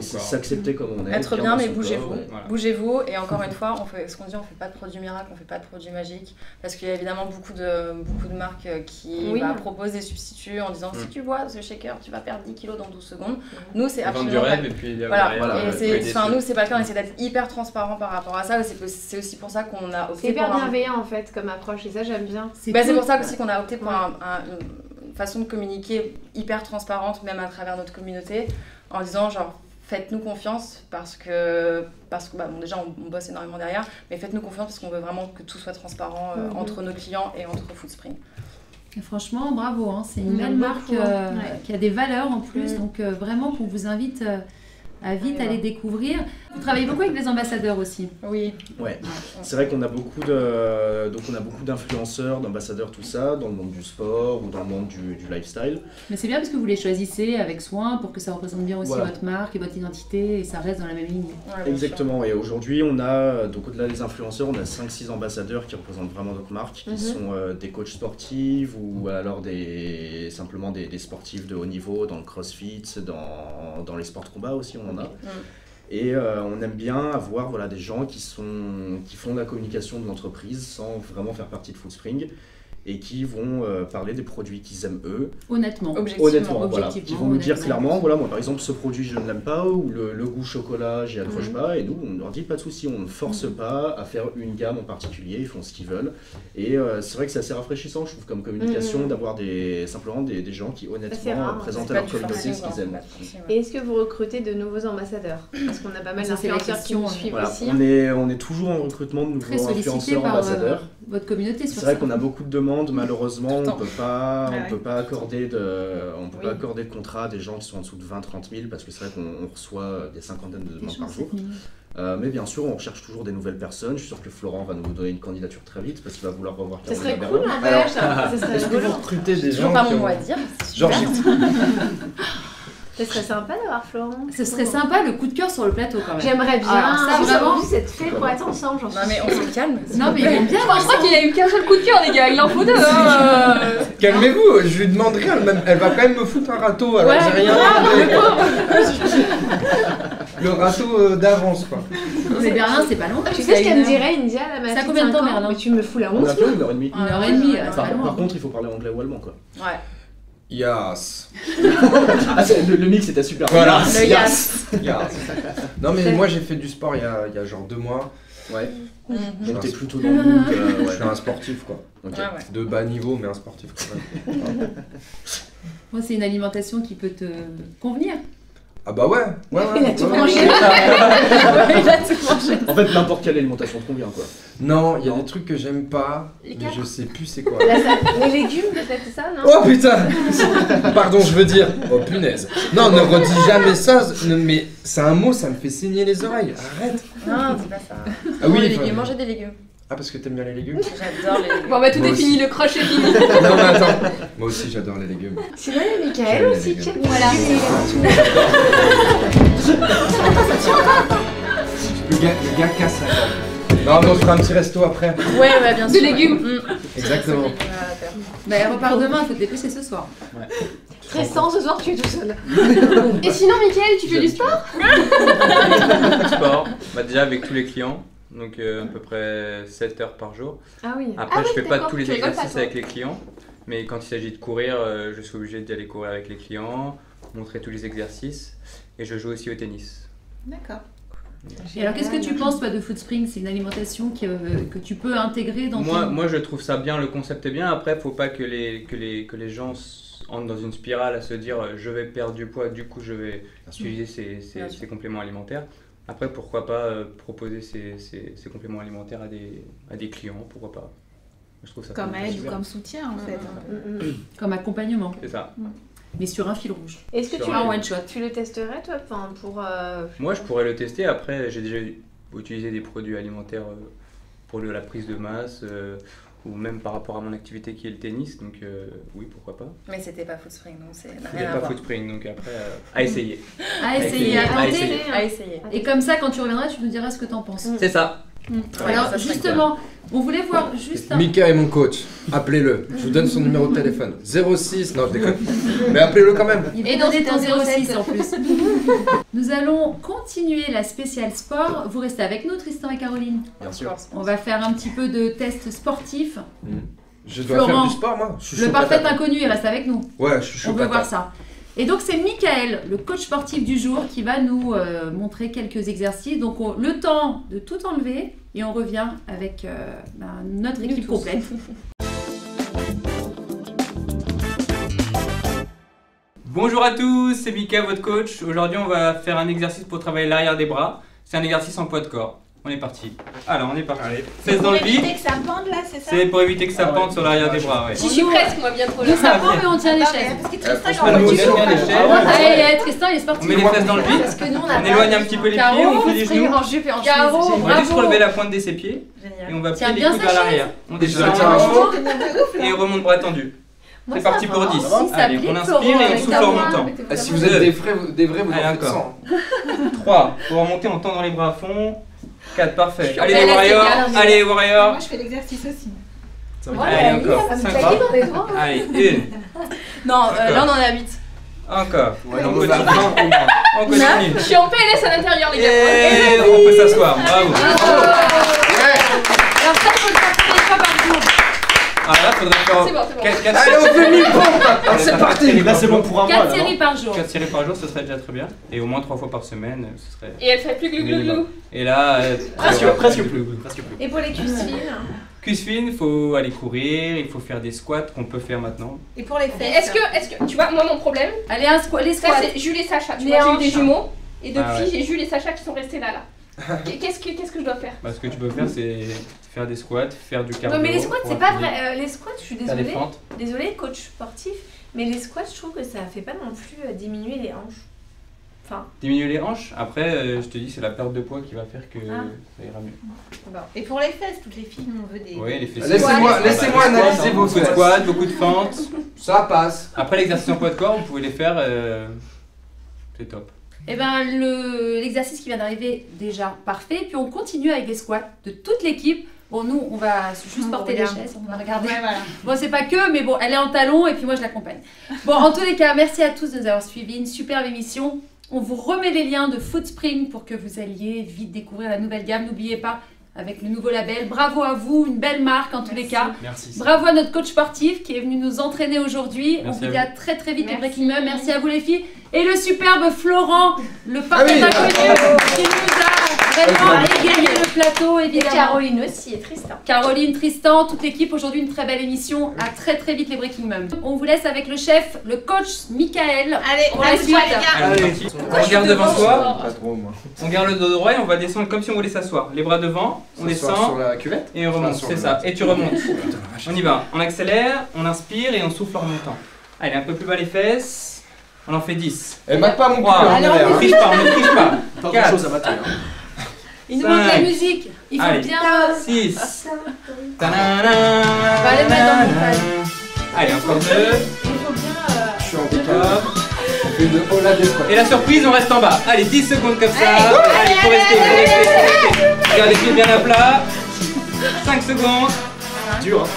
s'accepter comme on est. Être bien, mais bougez-vous. Bougez-vous, et encore une fois, on fait ce qu'on dit, on ne fait pas de produits miracles, on ne fait pas de produits magiques, parce qu'il y a évidemment beaucoup de marques qui proposent des substituts en disant si tu bois ce shaker, tu vas perdre 10 kilos dans 12 secondes. Nous, c'est absolument pas. Et puis nous, c'est pas le cas, on essaie d'être hyper transparent par rapport à ça. C'est aussi pour ça qu'on a opté pour en fait comme approche, et ça j'aime bien. C'est pour ça aussi qu'on a opté pour une façon de communiquer hyper transparente, même à travers notre communauté, en disant genre faites-nous confiance parce que déjà on bosse énormément derrière, mais faites-nous confiance parce qu'on veut vraiment que tout soit transparent entre nos clients et entre Foodspring. Et franchement, bravo, c'est une belle marque qui a des valeurs en plus, donc vraiment qu'on vous invite à vite aller découvrir. Vous travaillez beaucoup avec les ambassadeurs aussi. Oui. Ouais. C'est vrai qu'on a beaucoup d'influenceurs, d'ambassadeurs, tout ça, dans le monde du sport ou dans le monde du lifestyle. Mais c'est bien parce que vous les choisissez avec soin pour que ça représente bien aussi votre marque et votre identité et ça reste dans la même ligne. Ouais, exactement. Et aujourd'hui, on a, donc au-delà des influenceurs, on a 5-6 ambassadeurs qui représentent vraiment notre marque, qui sont des coachs sportifs ou alors simplement des sportifs de haut niveau dans le crossfit, dans les sports de combat aussi, on en a. Et on aime bien avoir des gens qui font de la communication de l'entreprise sans vraiment faire partie de Foodspring et qui vont parler des produits qu'ils aiment eux. Honnêtement. Objectivement, voilà. Qui vont nous dire clairement, moi par exemple ce produit je ne l'aime pas, ou le goût chocolat j'y accroche pas, et nous on leur dit pas de souci, on ne force pas à faire une gamme en particulier, ils font ce qu'ils veulent. Et c'est vrai que c'est assez rafraîchissant je trouve comme communication d'avoir simplement des gens qui honnêtement présentent à leur communauté ce qu'ils aiment. Et est-ce que vous recrutez de nouveaux ambassadeurs? Parce qu'on a pas mal d'influenceurs qui nous suivent aussi. On est toujours en recrutement de nouveaux influenceurs ambassadeurs. Votre communauté sur c'est vrai qu'on a beaucoup de demandes, malheureusement on peut pas accorder de contrat à des gens qui sont en dessous de 20-30 000 parce que c'est vrai qu'on reçoit des cinquantaines de demandes par jour. Mais bien sûr on recherche toujours des nouvelles personnes, je suis sûr que Florent va nous donner une candidature très vite parce qu'il va vouloir revoir Caroline Berlin. Ça serait cool, est-ce que vous recrutez des gens pas mon mot à dire. Ce serait sympa d'avoir Florent. Ce serait sympa le coup de cœur sur le plateau quand même. J'aimerais bien. Ça vraiment. Vous êtes fait pour être ensemble, j'en suis. Non mais on se calme. Non mais il aime bien. Je crois qu'il a eu qu'un seul coup de cœur les gars, il en faut deux. Calmez-vous, je lui demanderai, elle va quand même me foutre un râteau, alors j'ai rien. Le râteau d'avance quoi. Mais Berlin c'est pas long. Tu sais ce qu'elle me dirait India la ma fille. Ça combien de temps Berlin? Mais tu me fous la honte. On a fait 1h30. 1h30. Par contre il faut parler anglais ou allemand quoi. Ouais. Yes. Le mix était super. Voilà. Le yes. Non mais moi j'ai fait du sport il y a genre 2 mois. Ouais. Donc t'es plutôt dans le mood. Je suis un sportif quoi. Okay. De bas niveau mais un sportif quand même. Moi c'est une alimentation qui peut te convenir. Ah bah ouais. Il a tout mangé. En fait n'importe quelle alimentation te convient quoi. Non, il y a des trucs que j'aime pas, mais je sais plus c'est quoi. Les légumes peut-être ça, non? Oh putain. Pardon, je veux dire. Oh punaise. Non, ne redis jamais ça, mais c'est un mot, ça me fait saigner les oreilles. Arrête. Non, c'est pas ça. Ah oui, les légumes, manger des légumes. Ah parce que t'aimes bien les légumes? J'adore les légumes. Bon bah tout est fini, le crush est fini. Non mais attends, moi aussi j'adore les légumes. Sinon il y a Mickaël aussi qui aime voilà. Le gars casse la table. Non mais on fera un petit resto après. Ouais bien sûr. De légumes. Exactement. Bah elle repart demain, il faut te dépêcher ce soir. Ouais. Stressant ce soir, tu es tout seul. Et sinon Mickaël, tu fais du sport? Sport, déjà avec tous les clients. Donc à peu près 7 heures par jour. Ah oui. Après je fais pas tous les exercices avec les clients, mais quand il s'agit de courir, je suis obligé d'y aller courir avec les clients, montrer tous les exercices, et je joue aussi au tennis. D'accord. Et alors, qu'est-ce que tu penses, toi, de Foodspring? C'est une alimentation que tu peux intégrer dans Moi, je trouve ça bien, le concept est bien. Après, il ne faut pas que les gens entrent dans une spirale à se dire je vais perdre du poids, du coup, je vais utiliser ces compléments alimentaires. Après, pourquoi pas proposer ces compléments alimentaires à des clients, pourquoi pas. Je trouve ça comme aide ou comme soutien, en fait. Comme accompagnement. C'est ça. Mais sur un fil rouge. Est-ce que tu as un one shot? Tu le testerais, toi, pour Moi, je pourrais le tester. Après, j'ai déjà utilisé des produits alimentaires pour la prise de masse ou même par rapport à mon activité qui est le tennis. Donc, oui, pourquoi pas. Mais c'était pas Foodspring, donc c'est rien C'était à pas voir. Foodspring, donc après, à essayer. À essayer, à tenter. À essayer. Et comme ça, quand tu reviendras, tu nous diras ce que t'en penses. C'est ça. Alors, justement, on voulait voir juste un... Mika est mon coach, appelez-le. Je vous donne son numéro de téléphone. 06, non je déconne. Mais appelez-le quand même. Il est dans ton 06 en plus. Nous allons continuer la spéciale sport. Vous restez avec nous, Tristan et Caroline? Bien sûr. On va faire un petit peu de tests sportifs. Je dois Florent, faire du sport, moi. Je suis le chaud parfait patate. inconnu, il reste avec nous. Ouais, je suis chaud On veut patate. voir ça. Et donc c'est Michael, le coach sportif du jour, qui va nous montrer quelques exercices. Donc le temps de tout enlever et on revient avec notre équipe complète. Bonjour à tous, c'est Mika, votre coach. Aujourd'hui, on va faire un exercice pour travailler l'arrière des bras. C'est un exercice en poids de corps. On est parti. Alors, on est parti. Fesses dans le vide. Pour éviter que ça pende là, c'est ça? C'est pour éviter que ça pende sur l'arrière des bras, ouais. Je suis presque, moi, bientôt là. Nous savons, mais on tient les chaises. Parce que Tristan, il Ah, en nous, voit on du aime bien les chaises. Allez, Tristan, il est On sportif. met les fesses dans le vide. Parce que nous, On éloigne un petit peu les pieds, on fait les genoux. en jupe et en Caro, chemise. On va juste bravo. relever la pointe de ses pieds. Génial. Et on va Tiens plier les bien coudes sa vers chaise. l'arrière. On descend Je en tiens haut Ouf, et on remonte bras tendu. Moi, C'est ça parti va. pour 10. Si ça Allez, plie, on inspire Florent, et on avec souffle ta en main. montant. Ah, si vous êtes des vrais, vous en Allez, faites encore. 100. 3. Pour remonter, on tend dans les bras à fond. 4, parfait. suis Allez, en les PLS, warriors. les gars. Allez, warriors. Moi, je fais l'exercice aussi. Allez, encore. 5 bras. Allez, 1. Non, là on en a 8. Encore. Ouais, on donc, continue. on a 20 au moins. On continue. Je suis en PLS à l'intérieur, les gars. Et on peut s'asseoir. Bravo. Alors ça, il faut le faire combien de fois par jour? Ah là, faudrait faire. C'est bon, c'est bon. 4 Allez, on fait 1000 pompes maintenant, c'est parti. Là, c'est bon pour un mois. 4 là, séries par jour. 4 séries par jour, ce serait déjà très bien. Et au moins 3 fois par semaine, ce serait. Et elle fait plus glou glou glou. minimum. Et là, Presque plus. Et pour les cuisses fines? cuisse fine, il faut aller courir, il faut faire des squats qu'on peut faire maintenant. Et pour les Et fesses? est-ce que, tu vois, moi mon problème, Allez, les ça squats. c'est Jules et Sacha. Tu Les vois, j'ai eu hanches. des jumeaux. Et depuis, Ah ouais. j'ai Jules et Sacha qui sont restés là. Qu'est-ce que je dois faire? Bah, ce que tu peux faire, c'est faire des squats, faire du cardio. Non, mais les squats, pour c'est pas activer. vrai. Les squats, je suis Faire des désolée. fentes. Désolée, coach sportif. Mais les squats, je trouve que ça fait pas non plus diminuer les hanches. Enfin, Diminuer les hanches. Après, je te dis, c'est la perte de poids qui va faire que ça ira mieux. Et pour les fesses, toutes les filles, nous, on veut des... Oui, les fesses. Laissez-moi analyser vos Beaucoup de fesses. squats, beaucoup de fentes. Ça passe. Après, l'exercice en poids de corps, vous pouvez les faire. C'est top. Eh ben, l'exercice qui vient d'arriver, déjà parfait. Puis on continue avec les squats de toute l'équipe. Bon, nous, on va juste porter les chaises, on va regarder. Ouais, voilà. Bon, c'est pas que, mais bon, elle est en talons et puis moi, je l'accompagne. Bon, en tous les cas, merci à tous de nous avoir suivis. Une superbe émission. On vous remet les liens de Foodspring pour que vous alliez vite découvrir la nouvelle gamme. N'oubliez pas, avec le nouveau label, bravo à vous, une belle marque en tous les cas. Merci. Bravo à notre coach sportif qui est venu nous entraîner aujourd'hui. On Merci vous à dit vous. à très très vite les Breaking Mum. Merci à vous les filles. Et le superbe Florent, le parfait oui. inconnu, qui nous a vraiment égayé le plateau et évidemment. Caroline aussi, et Tristan. Caroline, Tristan, toute l'équipe, aujourd'hui une très belle émission. À très très vite les Breaking Mum. On vous laisse avec le chef, le coach Michael. Allez, Pour à la tout suite. les gars. Allez, on est parti. On regarde devant soi. Pas trop, moi. On garde le dos droit et on va descendre comme si on voulait s'asseoir. Les bras devant, on S'asseoir descend sur la cuvette. et on remonte. Sur C'est le ça. mat. Et tu remontes. On y va. On accélère, on inspire et on souffle en remontant. Allez, un peu plus bas les fesses. On en fait 10. Elle mate pas mon cul, 3. hein, Ne derrière. triche pas, ne triche pas. Pas 4. grand chose à mater. Il nous manque la 5. musique. Il faut Allez. bien. 6. va les mettre dans le montage. Allez, encore 2. Je suis en décalage. On fait une hola des squats. Et la surprise, on reste en bas. Allez, 10 secondes comme ça. Allez, faut rester. Gardez les pieds bien à plat. 5 secondes. Dur, hein.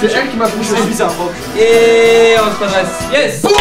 C'est elle qui m'a poussé. C'est bizarre. Et on se redresse. Yes. Boum.